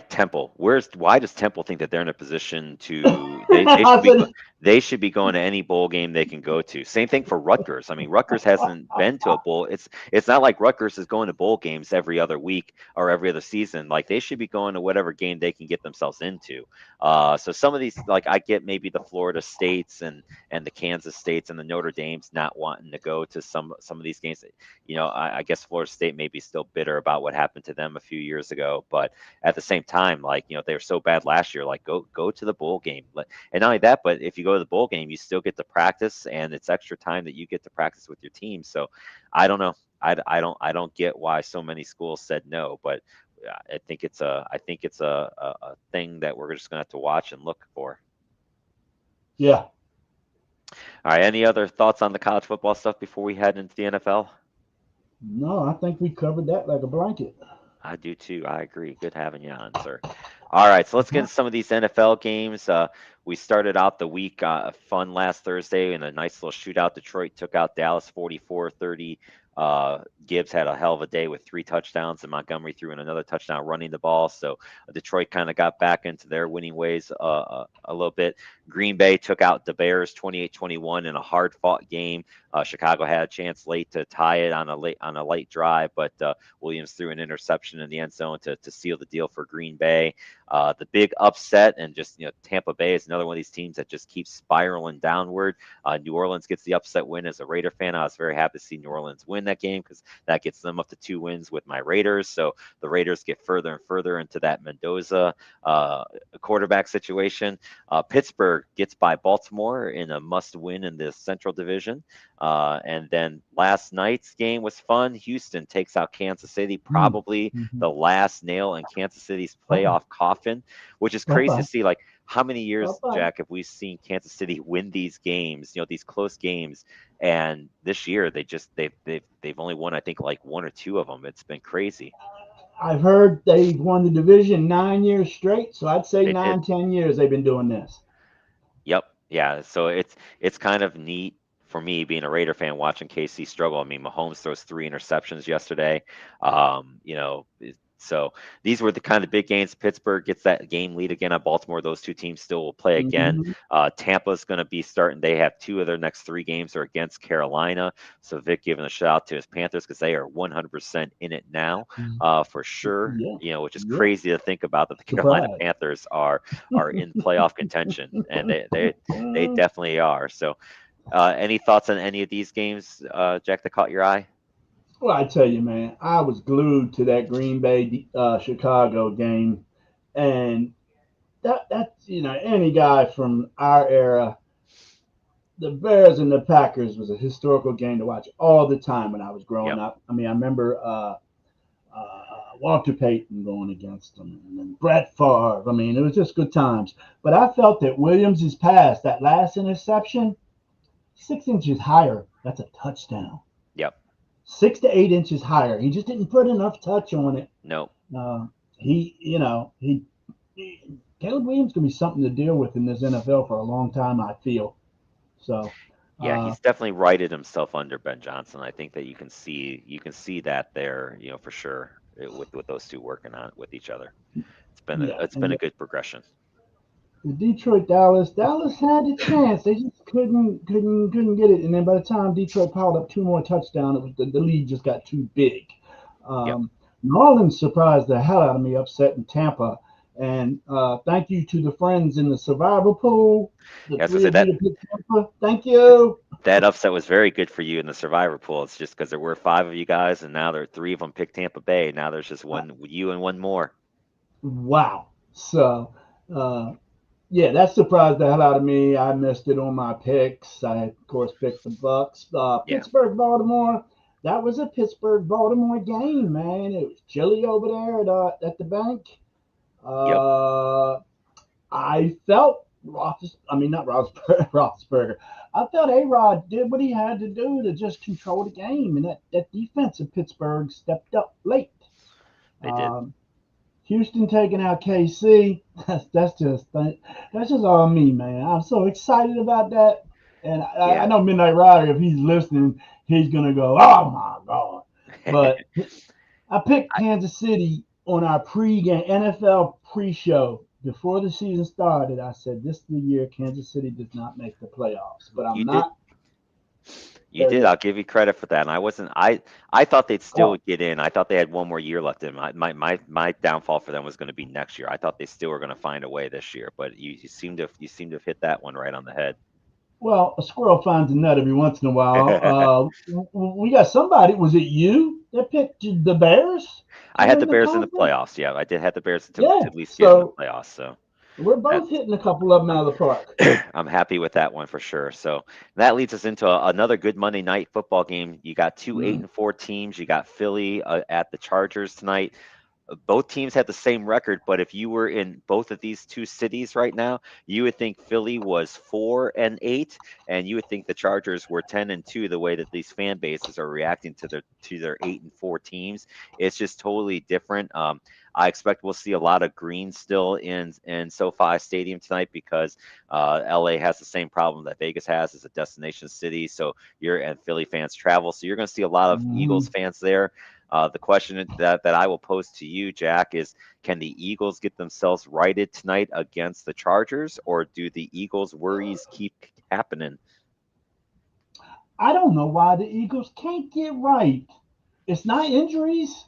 Temple, why does Temple think that they're in a position to they I should be said, they should be going to any bowl game they can go to. Same thing for Rutgers. I mean, Rutgers hasn't been to a bowl. It's not like Rutgers is going to bowl games every other week or every other season. Like they should be going to whatever game they can get themselves into. So some of these, like I get maybe the Florida States and the Kansas States and the Notre Dames not wanting to go to some of these games. I guess Florida State may be still bitter about what happened to them a few years ago, but at the same time, like they were so bad last year. Like go to the bowl game. And not only that, but if you go to the bowl game, you still get to practice, and it's extra time that you get to practice with your team. So I don't know. I don't get why so many schools said no, but I think it's a thing that we're just gonna have to watch and look for. Yeah. All right. Any other thoughts on the college football stuff before we head into the NFL? No, I think we covered that like a blanket. I do too. I agree. Good having you on, sir. All right, so let's get into some of these NFL games. We started out the week fun last Thursday in a nice little shootout. Detroit took out Dallas 44-30. Gibbs had a hell of a day with 3 touchdowns, and Montgomery threw in another touchdown running the ball. So Detroit kind of got back into their winning ways a little bit. Green Bay took out the Bears 28-21 in a hard-fought game. Chicago had a chance late to tie it on a late drive, but Williams threw an interception in the end zone to seal the deal for Green Bay. The big upset, and just Tampa Bay is another one of these teams that just keeps spiraling downward. New Orleans gets the upset win. As a Raider fan, I was very happy to see New Orleans win that game because that gets them up to 2 wins with my Raiders. So the Raiders get further and further into that Mendoza quarterback situation. Pittsburgh gets by Baltimore in a must-win in the Central Division. And then last night's game was fun. Houston takes out Kansas City, probably Mm-hmm. the last nail in Kansas City's Uh-oh. playoff coffin, which is crazy to Uh-oh. see. Like, how many years, Uh-oh. Jack, have we seen Kansas City win these games? These close games, and this year they've only won, I think, like one or two of them. It's been crazy. I've heard they've won the division 9 years straight, so I'd say They did. 9, 10 years they've been doing this. Yep. Yeah. So it's kind of neat for me being a Raider fan watching KC struggle. I mean, Mahomes throws 3 interceptions yesterday. So these were the kind of big games. Pittsburgh gets that game lead again on Baltimore. Those two teams still will play again. Mm-hmm. Tampa's going to be starting. They have 2 of their next 3 games are against Carolina. So Vic giving a shout out to his Panthers because they are 100% in it now, for sure. Yeah. Which is Yeah. crazy to think about that the Carolina Surprise. Panthers are in playoff contention, and they definitely are. So, any thoughts on any of these games, Jack, that caught your eye? Well, I tell you, man, I was glued to that Green Bay Chicago game, and that's any guy from our era, the Bears and the Packers was a historical game to watch all the time when I was growing Yep. up. I mean, I remember Walter Payton going against them, and then Brett Favre. I mean, it was just good times. But I felt that Williams' pass, that last interception, 6 inches higher, that's a touchdown. Yep. 6 to 8 inches higher. He just didn't put enough touch on it. No. Uh, he Caleb Williams gonna be something to deal with in this NFL for a long time. I feel so. Yeah, Uh, he's definitely righted himself under Ben Johnson. I think that you can see that there, for sure, with those two working on with each other. yeah, It's been and a good progression. the Detroit Dallas had a chance. They just couldn't get it. And then by the time Detroit piled up 2 more touchdowns, it was the lead just got too big. Yep. New Orleans surprised the hell out of me, upsetting Tampa. And thank you to the friends in the survivor pool, the Yeah, so three say of you that that picked Tampa. Thank you. that upset was very good for you in the survivor pool. It's just because there were 5 of you guys, and now there are 3 of them picked Tampa Bay. Now there's just one you and one more. Wow. So, uh, yeah, that surprised the hell out of me. I missed it on my picks. I, of course, picked the Bucks. Yeah. Pittsburgh, Baltimore. That was a Pittsburgh, Baltimore game, man. It was chilly over there at the bank. Yep. Uh, I felt I mean, not Roethlisberger. I felt A Rod did what he had to do to just control the game, and that defense of Pittsburgh stepped up late. They did. Um, Houston taking out KC. That's just all me, man. I'm so excited about that, and I Yeah. know Midnight Rider, if he's listening, he's gonna go, "Oh my god!" But I picked I, Kansas City on our pre-game NFL pre-show, before the season started, I said this is the year Kansas City does not make the playoffs, but I'm You did. not You there did. yet. I'll give you credit for that. And I wasn't. I thought they'd still Oh, get in. I thought they had one more year left in. My downfall for them was going to be next year. I thought they still were going to find a way this year. But you seem to have hit that one right on the head. well, a squirrel finds a nut every once in a while. We got somebody. Was it you that picked the Bears to I had the win the Bears in the conference? playoffs. Yeah, I did have the Bears to Yeah. at least get in the So playoffs. So we're both that's hitting a couple of them out of the park. I'm happy with that one for sure. So that leads us into another good Monday night football game. You got two eight Mm. and four teams. You got Philly at the Chargers tonight. Both teams had the same record, but if you were in both of these two cities right now, you would think Philly was 4-8, and you would think the Chargers were 10-2. The way that these fan bases are reacting to their 8-4 teams, it's just totally different. I expect we'll see a lot of green still in SoFi Stadium tonight because LA has the same problem that Vegas has as a destination city. So and Philly fans travel, so you're going to see a lot of Eagles Hmm. fans there. The question that I will pose to you, Jack, is can the Eagles get themselves righted tonight against the Chargers, or do the Eagles' worries keep happening? I don't know why the Eagles can't get right. It's not injuries.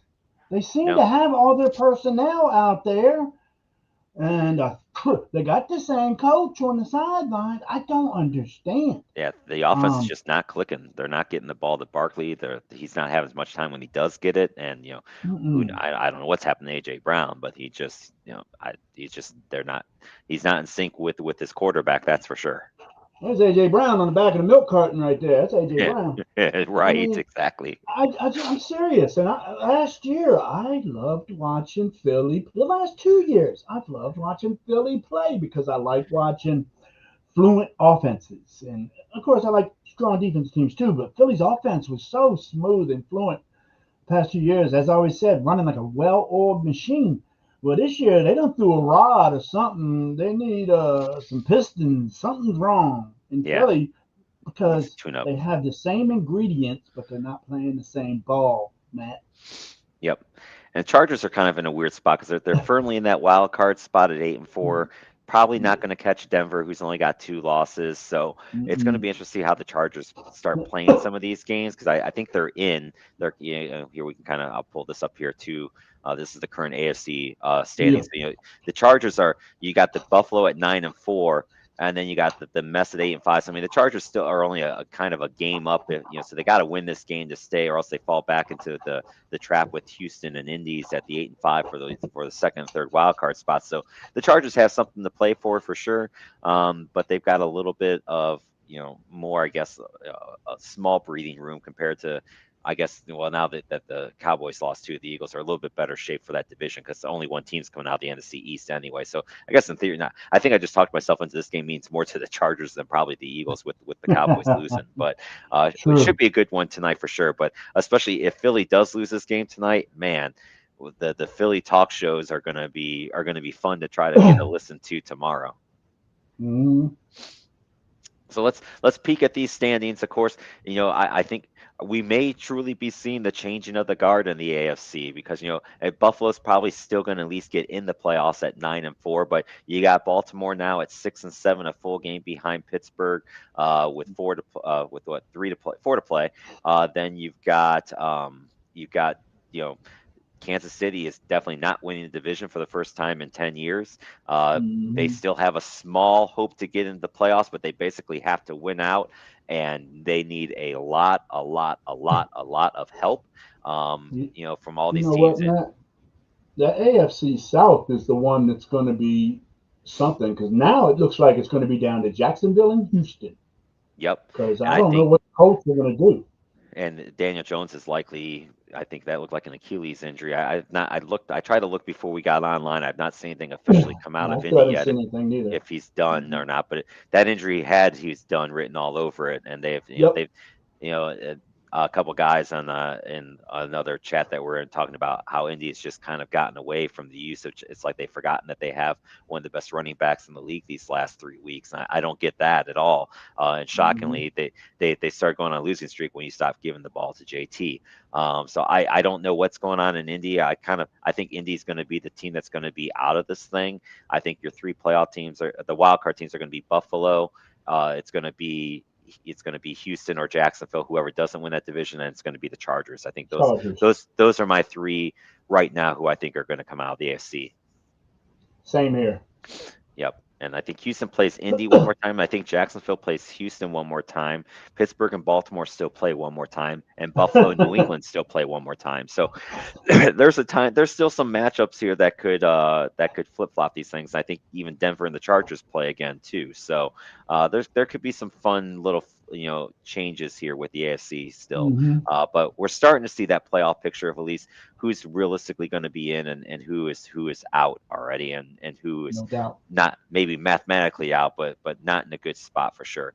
They seem No, to have all their personnel out there, and they got the same coach on the sideline. I don't understand. yeah, the offense is Um, just not clicking. They're not getting the ball to Barkley. He's not having as much time when he does get it, and mm-mm. I don't know what's happened to AJ Brown, but he just he's just he's not in sync with his quarterback. That's for sure. There's AJ Brown on the back of the milk carton right there. That's AJ Yeah, Brown. I right, mean, exactly. I'm serious. And last year, I loved watching Philly. The last 2 years, I've loved watching Philly play because I like watching fluent offenses. And of course, I like strong defense teams too. But Philly's offense was so smooth and fluent the past 2 years, as I always said, running like a well-oiled machine. Well, this year they done threw a rod or something. They need some pistons. Something's wrong in Yeah, Philly needs to because tune up. they have the same ingredients, but they're not playing the same ball, Matt. Yep. And Chargers are kind of in a weird spot because they're firmly in that wild card spot at 8-4. Probably not going to catch Denver, who's only got 2 losses. So it's going to Mm-mm. be interesting to see how the Chargers start playing some of these games because I think they're in. They're here we can kind of I'll pull this up here too. This is the current AFC Yeah. standings. So, the Chargers are you got the Buffalo at 9-4. And then you got the Mets at 8-5. So I mean, the Chargers still are only a kind of a game up, so they got to win this game to stay, or else they fall back into the trap with Houston and Indies at the 8-5 for the second and third wild card spots. So the Chargers have something to play for sure, but they've got a little bit of more, I guess, a small breathing room compared to. I guess well now that the Cowboys lost to the Eagles are a little bit better shape for that division because only one team's coming out of the NFC East anyway. So I guess in theory, not. I think I just talked myself into this game means more to the Chargers than probably the Eagles with the Cowboys losing. But it should True. be a good one tonight for sure. But especially if Philly does lose this game tonight, man, the Philly talk shows are gonna be fun to try to get a listen to tomorrow. Mm. So let's peek at these standings. Of course, I think we may truly be seeing the changing of the guard in the AFC because Buffalo's probably still going to at least get in the playoffs at 9-4, but you got Baltimore now at 6-7, a full game behind Pittsburgh, with with what 3 to play, 4 to play. Then you've got you know Kansas City is definitely not winning the division for the first time in 10 years. They Mm. still have a small hope to get into the playoffs, but they basically have to win out, and they need a lot, a lot, a lot, a lot of help, You, from all you these know teams. what, Matt? The AFC South is the one that's going to be something because now it looks like it's going to be down to Jacksonville and Houston Yep. because And I I don't know think what the Colts are going to do. and Daniel Jones is likely. I think that looked like an Achilles injury. I've not. I looked. I tried to look before we got online. I've not seen anything officially come out I of still Indy haven't yet seen anything neither. if he's done or not. But that injury he's done written all over it, and they've Yep. you know a couple guys on in another chat that we're in talking about how Indy's just kind of gotten away from the usage. It's like they've forgotten that they have one of the best running backs in the league these last 3 weeks. And I don't get that at all. And Mhm. shockingly, they start going on a losing streak when you stop giving the ball to JT. So I don't know what's going on in Indy. I think Indy's going to be the team that's going to be out of this thing. I think your three playoff teams are the wild card teams are going to be Buffalo. It's going to be Houston or Jacksonville, whoever doesn't win that division, and it's going to be the Chargers. I think Chargers. those are my three right now who I think are going to come out of the AFC. Same here. Yep. And I think Houston plays Indy one more time. I think Jacksonville plays Houston one more time. Pittsburgh and Baltimore still play one more time, and Buffalo and New England still play one more time. So there's still some matchups here that could flip flop these things. I think even Denver and the Chargers play again too. So there could be some fun little changes here with the AFC still. Hmm. But we're starting to see that playoff picture of at least who's realistically going to be in and who is out already and who is No doubt. not maybe mathematically out, but not in a good spot for sure.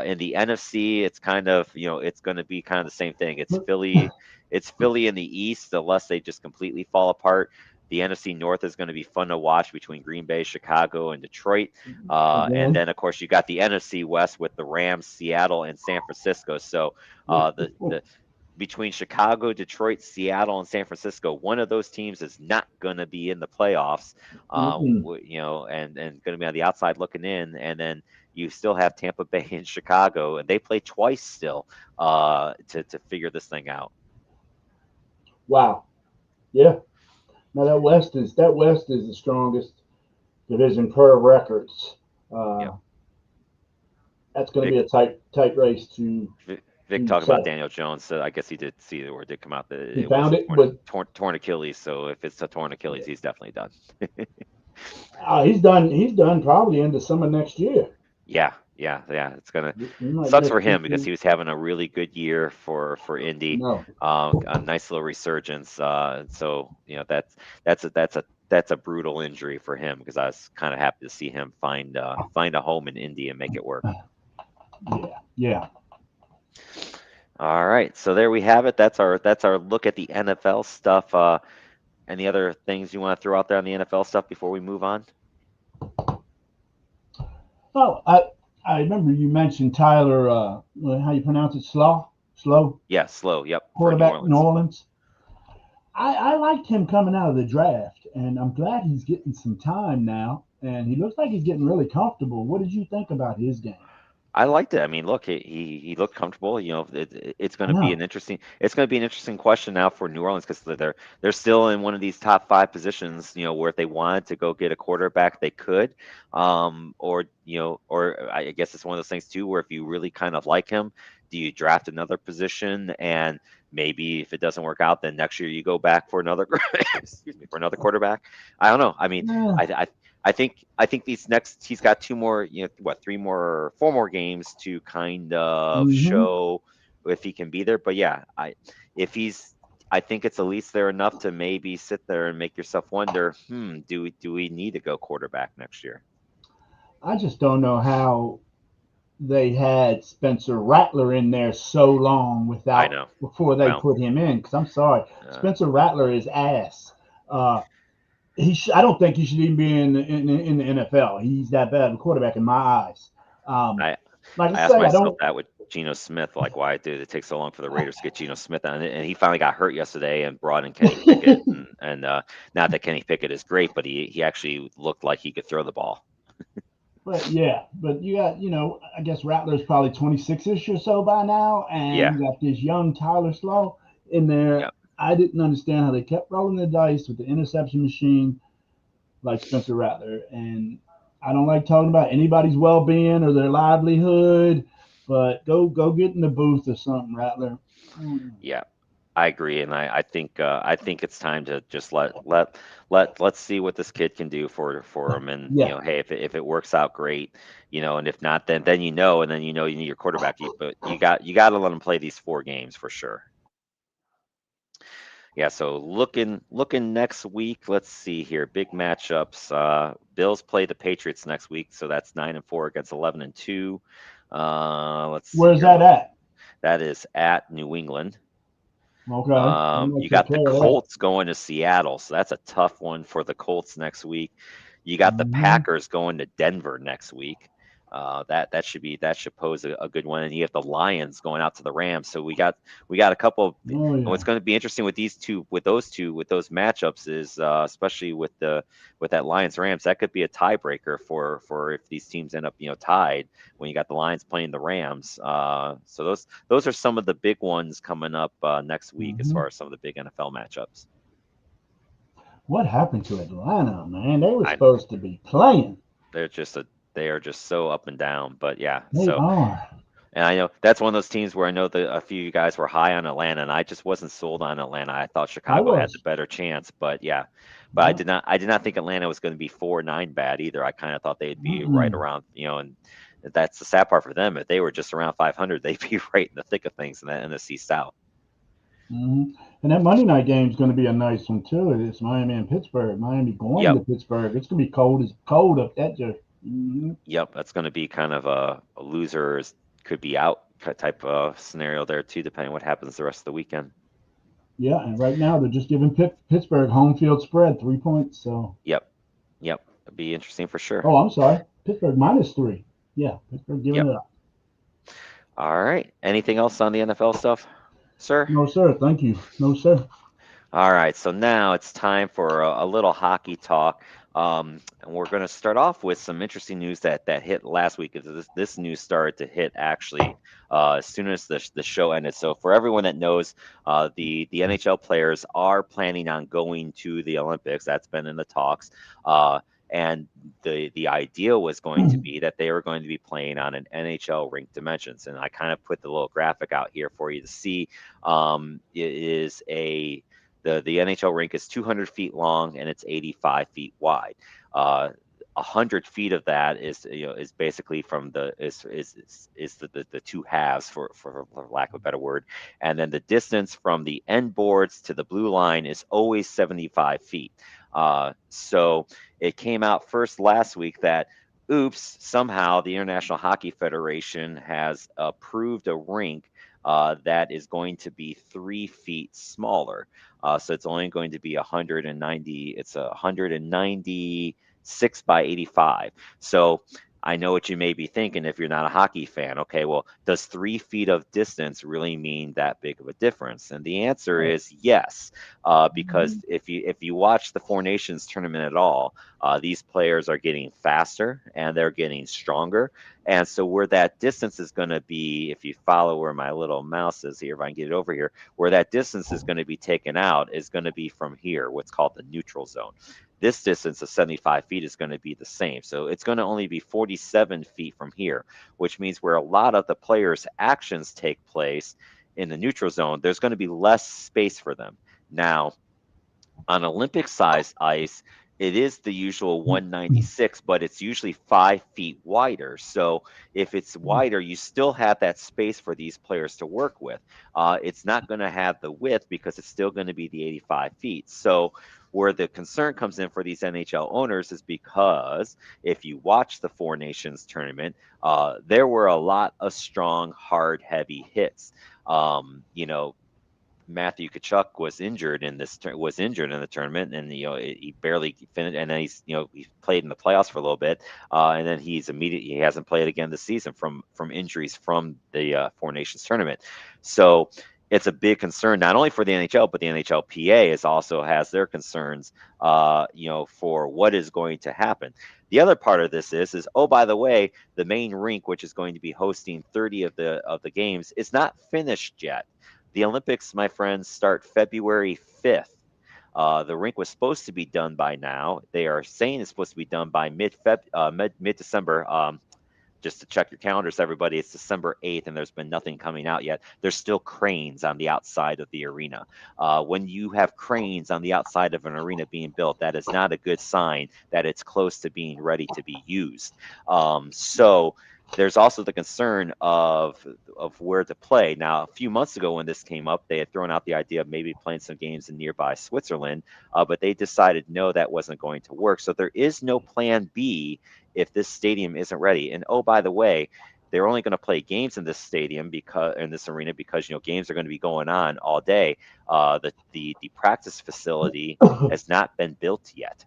In the NFC, it's kind of it's going to be kind of the same thing. It's Philly in the East, unless they just completely fall apart. The NFC North is going to be fun to watch between Green Bay, Chicago, and Detroit. And Again. then, of course, you got the NFC West with the Rams, Seattle, and San Francisco. So the between Chicago, Detroit, Seattle, and San Francisco, one of those teams is not going to be in the playoffs, Mm-mm. and going to be on the outside looking in. And then you still have Tampa Bay and Chicago, and they play twice still to figure this thing out. Wow. Yeah. Now that West is the strongest division per records. Yep. Uh, that's going to Vic, be a tight race Vic to talking about settle. Daniel Jones. So I guess he did see it or did come out that He it was found a it, but torn Achilles. So if it's a torn Achilles, yeah. he's definitely done. He's done. He's done probably into summer next year. Yeah. It's gonna He might sucks miss for two, him because three. he was having a really good year for Indy, No. a nice little resurgence. So that's a brutal injury for him because I was kind of happy to see him find a home in Indy and make it work. Yeah. Yeah. All right, so there we have it. That's our look at the NFL stuff. Any other things you want to throw out there on the NFL stuff before we move on? Oh, I remember you mentioned Tyler. How you pronounce it? Slow Yeah, slow. Yep, for New quarterback, New Orleans. Orleans. I liked him coming out of the draft, and I'm glad he's getting some time now. And he looks like he's getting really comfortable. What did you think about his game? I liked it. I mean, look, he looked comfortable. It's going I to be know. an interesting question now for New Orleans because they're still in one of these top five positions. Where if they wanted to go get a quarterback, they could. Or I guess it's one of those things too, where if you really kind of like him, do you draft another position and maybe if it doesn't work out, then next year you go back for another excuse me for another quarterback. I don't know. I mean, Yeah. I think these next he's got two more, what, three more, four more games to kind of Mm-hmm. show if he can be there. But yeah, if he's I think it's at least there enough to maybe sit there and make yourself wonder, do we need to go quarterback next year? I just don't know how they had Spencer Rattler in there so long I without know. before they Well, put him in. Because I'm sorry, uh, Spencer Rattler is ass. Uh, I don't think he should even be in the NFL. He's that bad of a quarterback in my eyes. Um, I like I I asked say, I myself don't. that with Geno Smith, like why did it take so long for the Raiders to get Geno Smith on it? And he finally got hurt yesterday and brought in Kenny Pickett. And not that Kenny Pickett is great, but he actually looked like he could throw the ball. But yeah, but you got, I guess Rattler's probably 26ish or so by now, and Yeah. you got this young Tyler Slow in there. Yep. I didn't understand how they kept rolling the dice with the interception machine like Spencer Rattler. And I don't like talking about anybody's well being or their livelihood, but go get in the booth or something, Rattler. Mm. Yeah. I agree, and I think it's time to just let's see what this kid can do for him, and Yeah, hey, if it works out, great, and if not, then and then you need your quarterback, but you got to let him play these 4 games for sure. Yeah, so looking next week, let's see here, big matchups. Bills play the Patriots next week, so that's 9-4 against 11-2. Let's see where's here. that at? That is at New England. Okay, they might You take got the care of that. Colts going to Seattle, so that's a tough one for the Colts next week. You got the Hmm. Packers going to Denver next week. That should pose a good one. And you have the Lions going out to the Rams. So we got a couple of, and Oh what's yeah. going to be interesting with those matchups is especially with that Lions Rams, that could be a tiebreaker for if these teams end up tied when you got the Lions playing the Rams. So those are some of the big ones coming up next week as Hmm. far as some of the big NFL matchups. What happened to Atlanta, man? They were I supposed to be playing. they're just a they are just so up and down. But yeah, They are. and I know that's one of those teams where I know that a few of you guys were high on Atlanta, and I just wasn't sold on Atlanta. I thought I Chicago had the was. better chance, but yeah, but Yeah. I did not think Atlanta was going to be 4-9 bad either. I kind of thought they'd be right Mm-mm. around, and that's the sad part for them. If they were just around 500, they'd be right in the thick of things in the NFC South. Hmm. And that Monday night game is going to be a nice one too. It's Miami and Pittsburgh. Miami going Yep, to Pittsburgh. It's going to be cold as cold up that joint. Hmm. yep, that's going to be kind of a losers could be out type of scenario there too, depending on what happens the rest of the weekend. Yeah, and right now they're just giving Pittsburgh home field spread 3 points. So, Yep, yep, it'd be interesting for sure. oh, I'm sorry, Pittsburgh -3. Yeah, Pittsburgh giving Yep. it up. All right. Anything else on the NFL stuff, sir? No sir, thank you. No sir. All right. So now it's time for a little hockey talk. And we're going to start off with some interesting news that hit last week. This news started to hit actually as soon as the show ended. So for everyone that knows, the NHL players are planning on going to the Olympics. That's been in the talks. And the idea was going to be that they were going to be playing on an NHL rink dimensions. And I kind of put the little graphic out here for you to see. It is the NHL rink is 200 feet long and it's 85 feet wide. 100 feet of that is basically from the two halves for lack of a better word, and then the distance from the end boards to the blue line is always 75 feet. So it came out first last week that oops, somehow the International Hockey Federation has approved a rink that is going to be 3 feet smaller. So it's only going to be 190. It's 196 by 85. So I know what you may be thinking if you're not a hockey fan. Okay, well, does 3 feet of distance really mean that big of a difference? And the answer Right. is yes, because Mhm. if you watch the Four Nations tournament at all, these players are getting faster and they're getting stronger. And so where that distance is going to be, if you follow where my little mouse is here, if I can get it over here, where that distance is going to be taken out is going to be from here, what's called the neutral zone. This distance of 75 feet is going to be the same. So it's going to only be 47 feet from here, which means where a lot of the players' actions take place in the neutral zone, there's going to be less space for them. Now, on Olympic size ice, it is the usual 196, but it's usually 5 feet wider. So if it's wider, you still have that space for these players to work with. It's not going to have the width because it's still going to be the 85 feet. So where the concern comes in for these NHL owners is because if you watch the Four Nations tournament, there were a lot of strong, hard, heavy hits. You know, Matthew Kachuk was injured in the tournament, and he barely finished, and then he played in the playoffs for a little bit, and then he hasn't played again this season from injuries from the Four Nations tournament. So it's a big concern not only for the NHL but the NHLPA is also has their concerns, for what is going to happen. The other part of this is oh, by the way, the main rink, which is going to be hosting 30 of the games, is not finished yet. The Olympics, my friends, start February 5th. The rink was supposed to be done by now. They are saying it's supposed to be done by mid December. Just to check your calendars, everybody, it's December 8th, and there's been nothing coming out yet. There's still cranes on the outside of the arena. When you have cranes on the outside of an arena being built, that is not a good sign that it's close to being ready to be used. So there's also the concern of where to play. Now, a few months ago when this came up, they had thrown out the idea of maybe playing some games in nearby Switzerland, but they decided no, that wasn't going to work. So there is no plan B if this stadium isn't ready. And oh, by the way, they're only going to play games in this stadium because in this arena because games are going to be going on all day. The practice facility has not been built yet,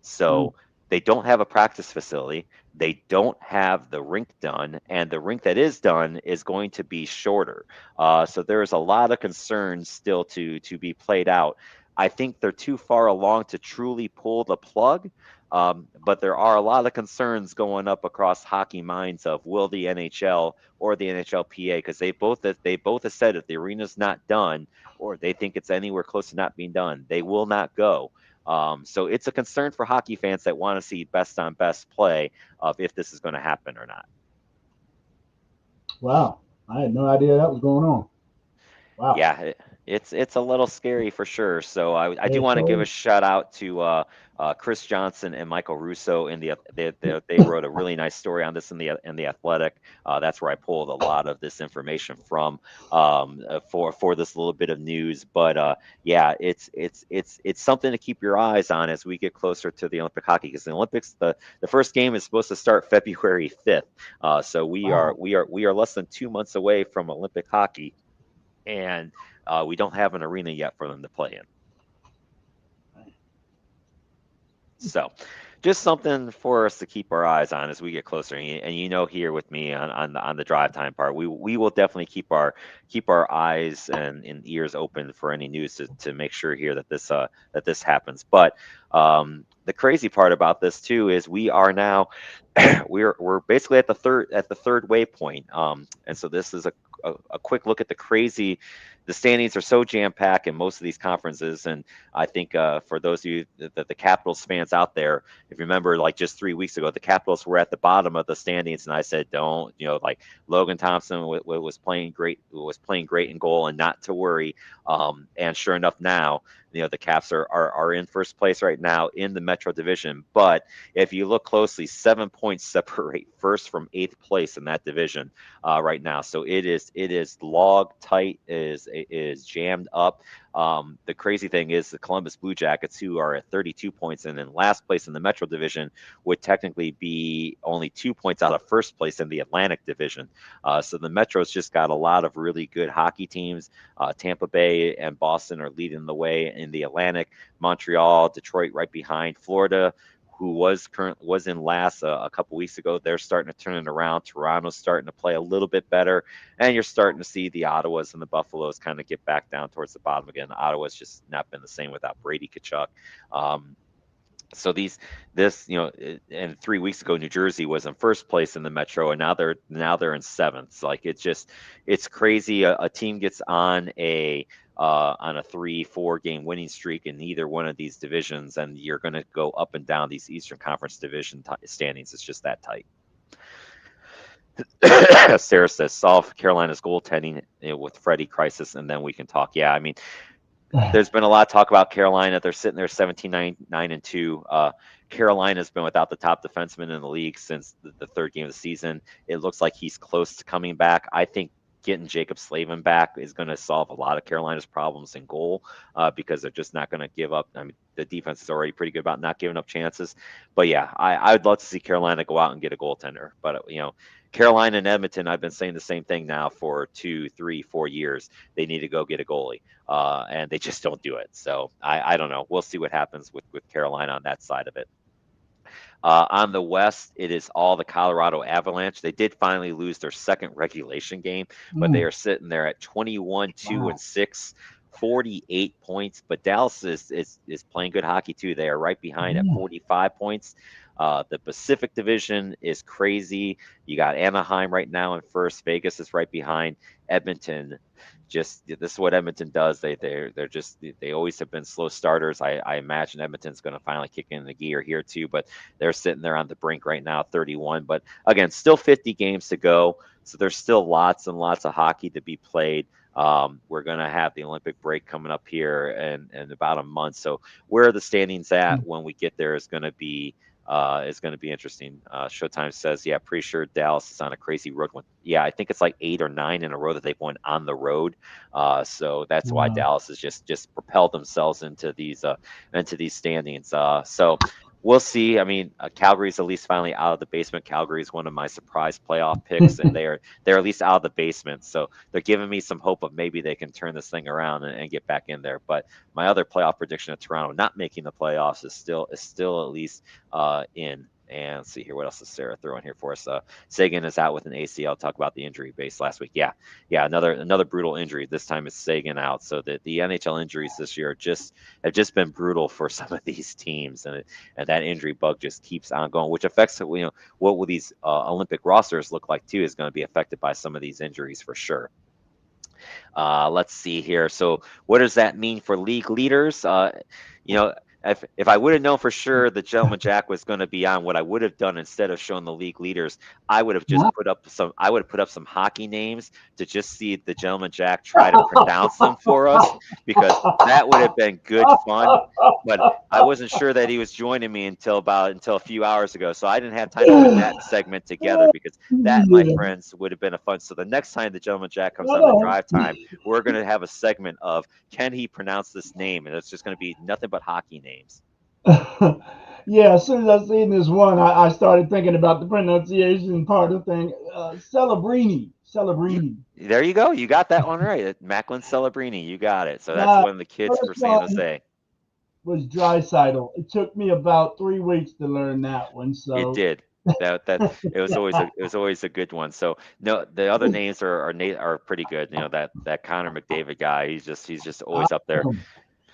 Mm. so they don't have a practice facility. They don't have the rink done, and the rink that is done is going to be shorter. So there's a lot of concerns still to be played out. I think they're too far along to truly pull the plug, but there are a lot of concerns going up across hockey minds of will the NHL or the NHLPA, because they both have said if the arena's not done or they think it's anywhere close to not being done, they will not go. So it's a concern for hockey fans that want to see best on best play of if this is going to happen or not. Wow, I had no idea that was going on. Wow. Yeah, it's a little scary for sure. So I do Yeah, want to give a so shout out to Chris Johnson and Michael Russo in they wrote a really nice story on this in the Athletic. That's where I pulled a lot of this information from for this little bit of news. But yeah, it's something to keep your eyes on as we get closer to the Olympic hockey, because the Olympics the first game is supposed to start February 5th. So wow. we are less than 2 months away from Olympic hockey, and we don't have an arena yet for them to play in. So, just something for us to keep our eyes on as we get closer. And here with me on the drive time part, we will definitely keep our eyes and ears open for any news to make sure here that this happens. But the crazy part about this too is we are now we're basically at the third waypoint. And so this is a quick look at the standings are so jam packed in most of these conferences. And I think for those of you that the Capitals fans out there, if you remember, like just 3 weeks ago, the Capitals were at the bottom of the standings, and I said, don't, like Logan Thompson was playing great in goal, and not to worry. And sure enough, now the Caps are in first place right now in the Metro Division. But if you look closely, 7 points separate first from eighth place in that division right now. So it is log tight, is jammed up. The crazy thing is the Columbus Blue Jackets, who are at 32 points and in last place in the Metro Division, would technically be only 2 points out of first place in the Atlantic Division. So the Metro's just got a lot of really good hockey teams. Tampa Bay and Boston are leading the way in the Atlantic. Montreal, Detroit right behind. Florida, who was in last a couple weeks ago, they're starting to turn it around. Toronto's starting to play a little bit better, and you're starting to see the Ottawas and the Buffaloes kind of get back down towards the bottom again. Ottawa's just not been the same without Brady Tkachuk. Um, so and 3 weeks ago, New Jersey was in first place in the Metro, and now they're in seventh. So, like, it's crazy. A team gets on a 3-4 game winning streak in either one of these divisions, and you're going to go up and down these Eastern Conference division standings. It's just that tight. Sarah says, solve Carolina's goaltending with Freddie crisis, and then we can talk. Yeah, I mean, there's been a lot of talk about Carolina. They're sitting there 17-9-2. Carolina's been without the top defenseman in the league since the third game of the season. It looks like he's close to coming back. I think getting Jacob Slavin back is going to solve a lot of Carolina's problems in goal, because they're just not going to give up. I mean, the defense is already pretty good about not giving up chances. But yeah, I would love to see Carolina go out and get a goaltender. But Carolina and Edmonton, I've been saying the same thing now for 2, 3, 4 years. They need to go get a goalie, and they just don't do it. So I don't know. We'll see what happens with Carolina on that side of it. On the West, it is all the Colorado Avalanche. They did finally lose their second regulation game, but they Mm. are sitting there at 21, 2, Wow. and 6, 48 points. But Dallas is playing good hockey too. They are right behind at Mm. 45 points. The Pacific Division is crazy. You got Anaheim right now in first. Vegas is right behind. Edmonton, just this is what Edmonton does. They always have been slow starters. I imagine Edmonton's going to finally kick in the gear here too, but they're sitting there on the brink right now, 31. But again, still 50 games to go, so there's still lots and lots of hockey to be played. We're going to have the Olympic break coming up here in about a month. So where are the standings at when we get there is going to be interesting. Showtime says, yeah, pretty sure Dallas is on a crazy road one. Yeah, I think it's like 8 or 9 in a row that they've won on the road. So that's why Wow. Dallas has just propelled themselves into these standings. So we'll see. I mean, Calgary's at least finally out of the basement. Calgary's one of my surprise playoff picks, and they're at least out of the basement. So they're giving me some hope of maybe they can turn this thing around and get back in there. But my other playoff prediction of Toronto not making the playoffs is still at least in. And let's see here, what else is Sarah throwing here for us? Sagan is out with an ACL. Talk about the injury base last week. Yeah, another brutal injury. This time it's Sagan out. So the NHL injuries this year have just been brutal for some of these teams, and that injury bug just keeps on going, which affects what will these Olympic rosters look like too is going to be affected by some of these injuries for sure. Let's see here. So what does that mean for league leaders? You know, if I would have known for sure the Gentleman Jack was going to be on, what I would have done instead of showing the league leaders, I would have put up some hockey names to just see the Gentleman Jack try to pronounce them for us, because that would have been good fun. But I wasn't sure that he was joining me until a few hours ago, so I didn't have time to put that segment together, because that, my Yeah. friends, would have been a fun. So the next time the Gentleman Jack comes on the Hold drive time, we're going to have a segment of can he pronounce this name, and it's just going to be nothing but hockey names. on. Yeah, as soon as I seen this one, I started thinking about the pronunciation part of the thing. Celebrini. You Celebrini. There you go. You got that one right. Macklin Celebrini. You got it. So that's Now, one of the kids first for San one Jose. was Drysidle. It took me about 3 weeks to learn that one. It So, did. That it was always a good one. So no, the other names are pretty good. That Connor McDavid guy. He's just always up there.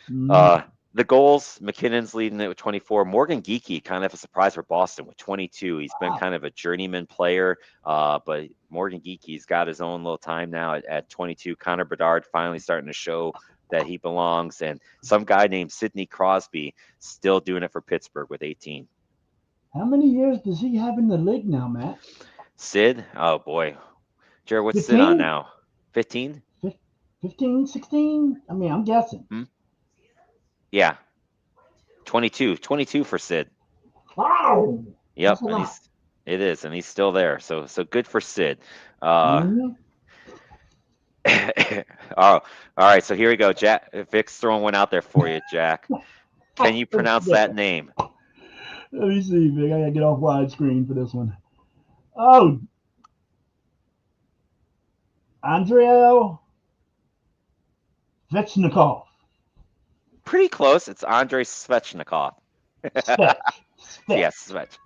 mhm. Uh, the goals, McKinnon's leading it with 24. Morgan Geekie, kind of a surprise for Boston with 22. He's been Wow. kind of a journeyman player, but Morgan Geekie's got his own little time now at 22. Connor Bedard finally starting to show that he belongs, and some guy named Sidney Crosby still doing it for Pittsburgh with 18. How many years does he have in the league now, Matt? Sid, oh boy, Jared, what's Sid on 15? now? 15? 15, 16? I mean, I'm guessing. Hmm? Yeah, 22. 22 for Sid. Wow. That's Yep, a and lot. he's still there. So good for Sid. Uh, Hmm. oh, all right. So here we go. Jack Vic's throwing one out there for you, Jack. Can you pronounce that name? Let me see, Vic. I gotta get off widescreen for this one. Oh, Andrei Svechnikov. Pretty close. It's Andrei Svechnikov. Svetch. Yes, Svetch. Svech.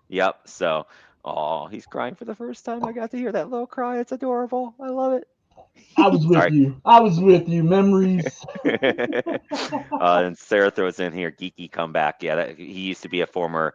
Yep. So, oh, he's crying for the first time. I got to hear that little cry. It's adorable. I love I it. was with Sorry. you. I was with you. Memories. And Sarah throws in here geeky comeback. Yeah, he used to be a former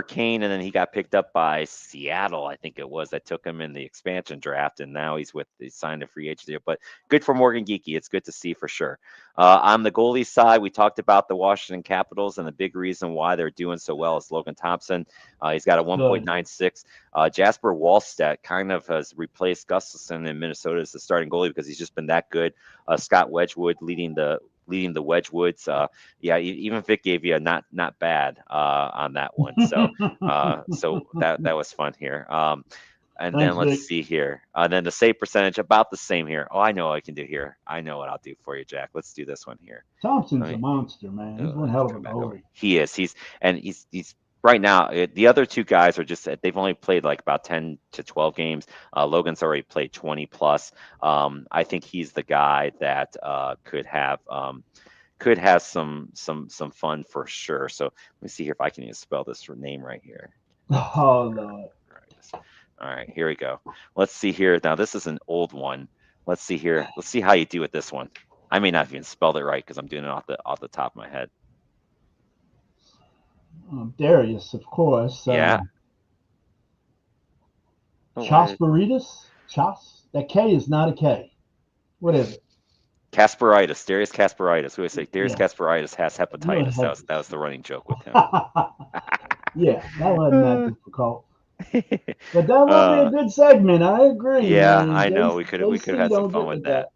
Kane, and then he got picked up by Seattle, I think it was, that took him in the expansion draft, and now he's signed a free agent deal. But good for Morgan Geeky. It's good to see for sure. On the goalie side, we talked about the Washington Capitals, and the big reason why they're doing so well is Logan Thompson. He's got a Good. 1.96. Jasper Wallstedt kind of has replaced Gustafson in Minnesota as the starting goalie because he's just been that good. Scott Wedgwood leading the Wedgwoods. Yeah, even Vic gave you a not bad on that one. So that was fun here. And then Thanks, let's Vic. see here. Then the save percentage about the same here. Oh, I know what I can do here. I know what I'll do for you, Jack. Let's do this one here. Thompson's Let a me monster, man. He's one let's hell of come a back over. goalie. He is. He's right now. The other two guys are just they've only played like about 10 to 12 games. Logan's already played 20 plus. I think he's the guy that could have some fun for sure. So let me see here if I can even spell this name right here. Oh, Lord. All right, here we go. Let's see here. Now this is an old one. Let's see here. Let's see how you do with this one. I may not even spelled it right because I'm doing it off the top of my head. Darius, of course. Yeah. Oh, Chosperitas? Chos? That K is not a K. What is it? Kasperitis, Darius Kasperitis. Who I say Darius Yeah. Kasperitis has No, hepatitis. That was the running joke with him. yeah, that wasn't that uh, difficult. But that would be a good segment. I agree. I yeah, mean, I know. We could have JC had some don't fun get with with that. that.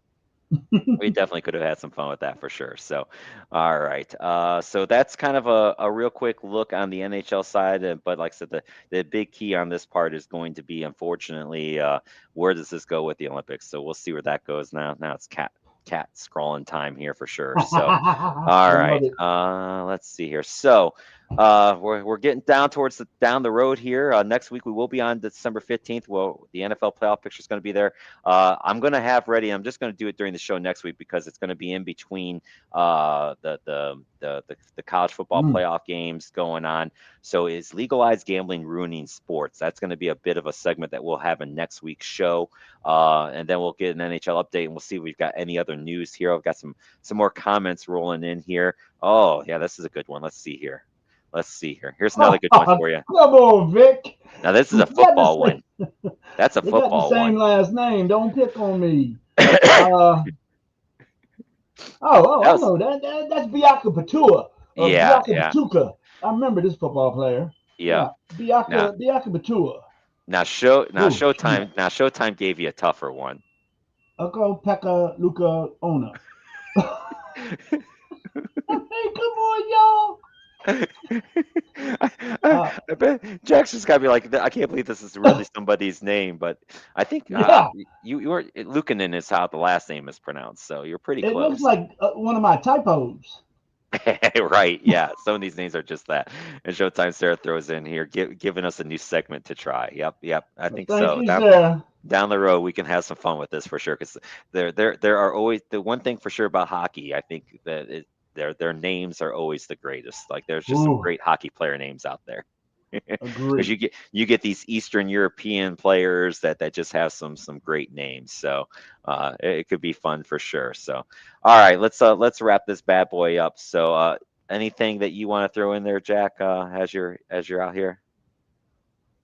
We definitely could have had some fun with that for sure. So, all right. So that's kind of a real quick look on the NHL side. But like I said, the big key on this part is going to be, unfortunately, where does this go with the Olympics? So we'll see where that goes now. Now it's cat scrolling time here for sure. So, I all love right. it. Let's see here. So, We're getting down the road here. Next week we will be on December 15th. Well, the NFL playoff picture is going to be there. I'm going to have ready. I'm just going to do it during the show next week because it's going to be in between the college football Mm. playoff games going on. So is legalized gambling ruining sports? That's going to be a bit of a segment that we'll have in next week's show. And then we'll get an NHL update and we'll see if we've got any other news here. I've got some more comments rolling in here. Oh yeah, this is a good one. Let's see here. Let's see here. Here's another good one for you. Come on, Vic. Now this is a They got the football one. same, That's a they got the football same one. last name. Don't pick on me. That Uh, I was know that's Biaka Patua or yeah, Biaka yeah, Batuka. I remember this football player. yeah. Yeah, Now Biaka Batua. Oh, shoot. Showtime gave you a tougher one. Uko Pekka Luka Ona. Hey, come on, y'all. I, Uh, I bet Jack's just gotta be like, I can't believe this is really somebody's name, but I think yeah, you were Lukanen is how the last name is pronounced, so you're pretty it looks close. like one of my typos. Right, yeah. Some of these names are just that. And Showtime Sarah throws in here, giving us a new segment to try. Yep, yep. I Well, think thank so. you, Sarah. Down the road, we can have some fun with this for sure. Because there are always the one thing for sure about hockey. I think that their names are always the greatest. Like there's just some Ooh, great hockey player names out there. Because agree. you get these Eastern European players that just have some great names. So it could be fun for sure. So all right, let's wrap this bad boy up. So anything that you want to throw in there, Jack, as you're out here?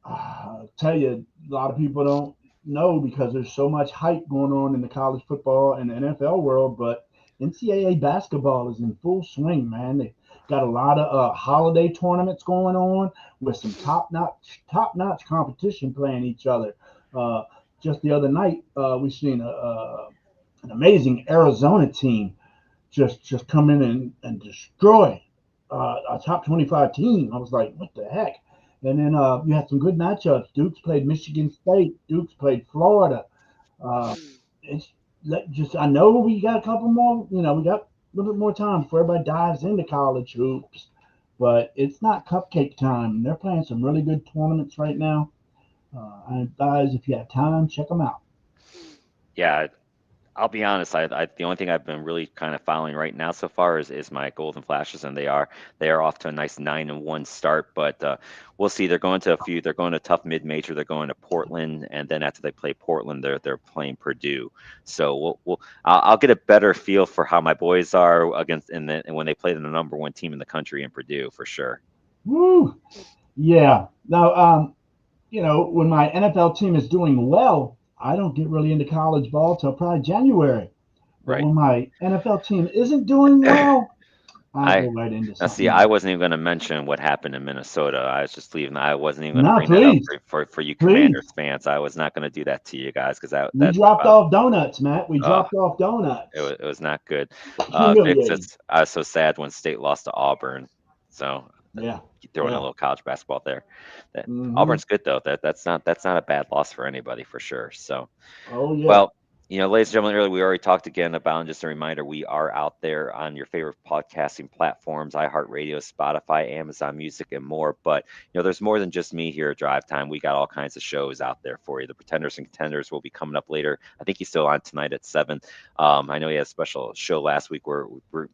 I'll tell you, a lot of people don't know because there's so much hype going on in the college football and the NFL world, but NCAA basketball is in full swing, man. They got a lot of holiday tournaments going on with some top notch competition playing each other. Uh, just the other night, we seen an amazing Arizona team just come in and destroy a top 25 team. I was like, what the heck? And then you had some good matchups. Duke's played Michigan State. Duke's played Florida. Uh, it's just I know we got a couple more. We got a little bit more time before everybody dives into college hoops. But it's not cupcake time. They're playing some really good tournaments right now. I advise if you have time, check them out. Yeah, I'll be honest. The only thing I've been really kind of following right now so far is my Golden Flashes, and they are off to a nice 9-1 start. But we'll see. They're going to a few. They're going to tough mid major. They're going to Portland, and then after they play Portland, they're playing Purdue. So I'll get a better feel for how my boys are against and when they play the number one team in the country in Purdue for sure. Woo! Yeah. Now, when my NFL team is doing well, I don't get really into college ball till probably January. But Right. when my NFL team isn't doing well, I I go right into Now see, something I else. wasn't even going to mention what happened in Minnesota. I was just leaving. I wasn't even going to No, bring that up please, for you please. Commanders fans. I was not going to do that to you guys because We that's dropped about off donuts, Matt. We uh dropped off donuts. it was not good. Fix Humiliating. it's I was so sad when State lost to Auburn. So Yeah. throwing a Yeah. little college basketball there. That Hmm. Auburn's good though. That's not a bad loss for anybody for sure. So Oh, yeah. well, ladies and gentlemen, earlier we already talked again about, and just a reminder, we are out there on your favorite podcasting platforms, iHeartRadio, Spotify, Amazon Music, and more. But, there's more than just me here at Drive Time. We got all kinds of shows out there for you. The Pretenders and Contenders will be coming up later. I think he's still on tonight at 7. I know he had a special show last week where we're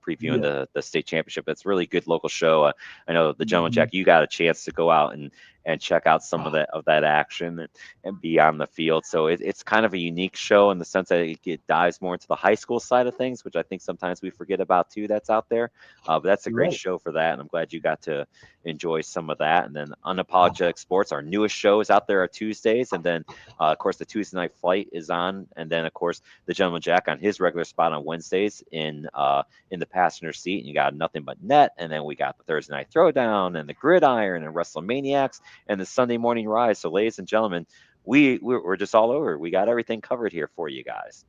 previewing Yeah. the state championship. That's a really good local show. I know the gentleman, Hmm. Jack, you got a chance to go out and check out some of that action and be on the field. So it's kind of a unique show in the sense that it dives more into the high school side of things, which I think sometimes we forget about too. That's out there, but that's a You're great right. show for that, and I'm glad you got to enjoy some of that. And then Unapologetic Sports, our newest show, is out there on Tuesdays, and then of course the Tuesday Night Flight is on, and then of course the Gentleman Jack on his regular spot on Wednesdays in the passenger seat, and you got Nothing But Net, and then we got the Thursday Night Throwdown and the Gridiron and WrestleManiacs and the Sunday Morning Rise. So, ladies and gentlemen, we're just all over. We got everything covered here for you guys.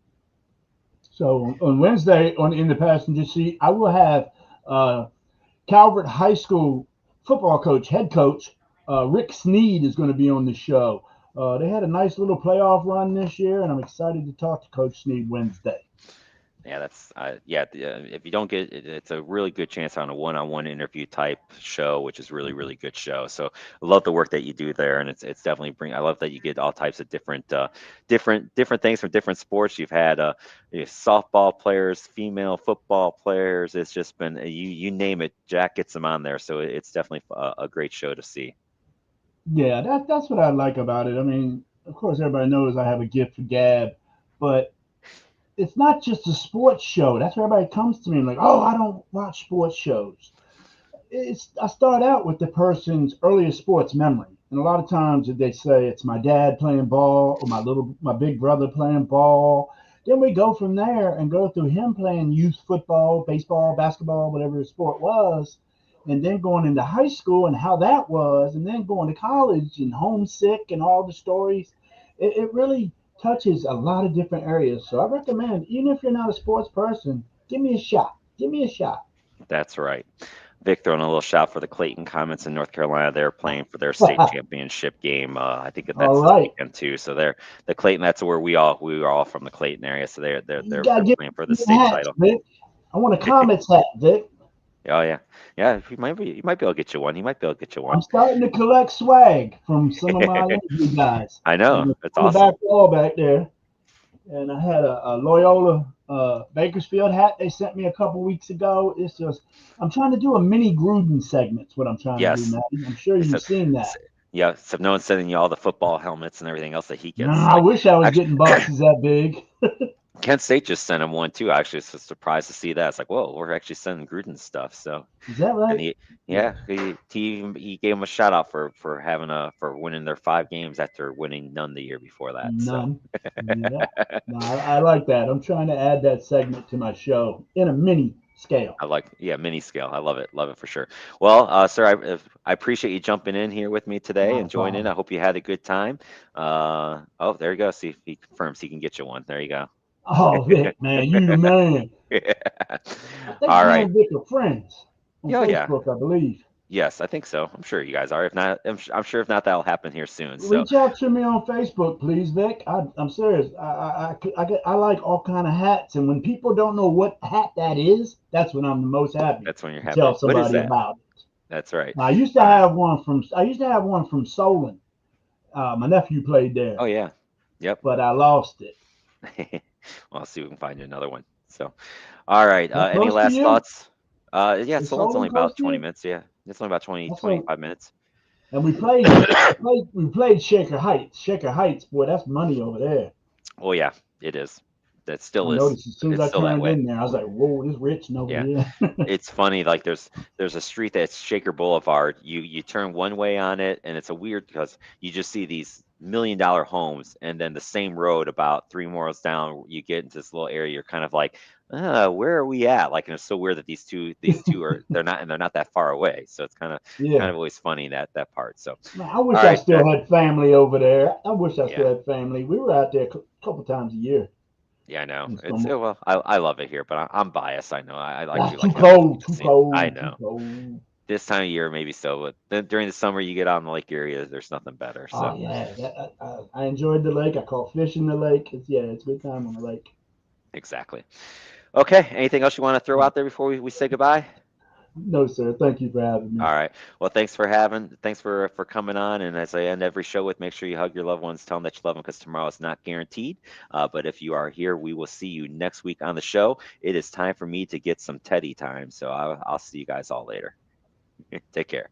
So on Wednesday, in the passenger seat, I will have uh, Calvert High School football coach, head coach, Rick Sneed is going to be on the show. They had a nice little playoff run this year, and I'm excited to talk to Coach Sneed Wednesday. that's if you don't get it, it's a really good chance on a one-on-one interview type show, which is really really good show. So I love the work that you do there, and it's definitely bring. I love that you get all types of different things from different sports. You've had softball players, female football players. It's just been you name it, Jack gets them on there. So it's definitely a great show to see. Yeah, that's what I like about it. I mean, of course, everybody knows I have a gift for gab, but it's not just a sports show. That's where everybody comes to me and like, oh, I don't watch sports shows. It's I start out with the person's earliest sports memory, and a lot of times they say it's my dad playing ball or my big brother playing ball. Then we go from there and go through him playing youth football, baseball, basketball, whatever his sport was, and then going into high school and how that was, and then going to college and homesick and all the stories. It really touches a lot of different areas. So I recommend, even if you're not a sports person, give me a shot. Give me a shot. That's right. Vic throwing a little shout for the Clayton Comets in North Carolina. They're playing for their state championship game. I think that All that's this right. weekend too. So they're the Clayton. That's where we are all from the Clayton area. So You gotta they're get playing for the me state hats, title. Vic. I want a Comets hat, Vic. Oh yeah, yeah. He might be able to get you one. He might be able to get you one. I'm starting to collect swag from some of my interview guys. I know. And That's on the awesome. back wall back there, and I had a Loyola Bakersfield hat they sent me a couple weeks ago. It's just I'm trying to do a mini Gruden segment. What I'm trying to do, Yes. man. I'm sure So, you've seen that. so yeah. So no one's sending you all the football helmets and everything else that he gets. Nah, I Like wish I was actually, getting boxes that big. Kent State just sent him one too. Actually, it's a surprise to see that. It's like, whoa, we're actually sending Gruden stuff. So. Is that And right? he gave him a shout out for winning their 5 games after winning none the year before that. So None. Yeah. No, I like that. I'm trying to add that segment to my show in a mini scale. I like mini scale. I love it for sure. Well, sir, I appreciate you jumping in here with me today Not and a joining. I problem. hope you had a good time. Oh, there you go. See if he confirms he can get you one. There you go. Oh, Vic, man, you the man. I think All me right. and Vic are friends on Yeah, oh, yeah. Facebook, I believe. Yes, I think so. I'm sure you guys are. If not, I'm sure if not, that'll happen here soon. So Reach out to me on Facebook, please, Vic. I'm serious. I like all kind of hats, and when people don't know what hat that is, that's when I'm the most happy that's when you're to tell happy. What is somebody that? about it. That's right. Now, I used to have one from Solon. My nephew played there, Oh yeah. Yep. but I lost it. Well, I'll see if we can find you another one. So, all right. That Any close to last you? thoughts? Yeah, Is Solon's Solon only close about to 20 you? minutes. Yeah, it's only about 20, That's so. 25 minutes. And we played Shaker Heights. Shaker Heights, boy, that's money over there. Oh yeah, it is. That I still is. noticed as soon as It's I still that turned way. in there, I was like, "Whoa, this rich over Yeah. here." It's funny, like there's a street that's Shaker Boulevard. You turn one way on it, and it's a weird because you just see these $1 million homes, and then the same road about 3 miles down, you get into this little area. You're kind of like, where are we at? Like, and it's so weird that these two are they're not that far away. So it's kind Yeah, of always funny that part. So, man, I wish all I right, still had family over there. I wish I still yeah. had family. We were out there a couple times a year. Yeah, I know. In It's summer. well, I love it here, but I'm biased. I know. I do That's too like having cold. Too scene. I cold. Too know. cold. This time of year, maybe so, but then during the summer, you get out in the Lake Erie, there's nothing better. Oh So yeah, I enjoyed the lake. I caught fish in the lake. It's a good time on the lake. exactly. Okay. Anything else you want to throw out there before we say goodbye? No, sir. Thank you for having me. All right. Well, thanks for coming on. And as I end every show with, make sure you hug your loved ones, tell them that you love them because tomorrow is not guaranteed. But if you are here, we will see you next week on the show. It is time for me to get some Teddy time. So I'll see you guys all later. Take care.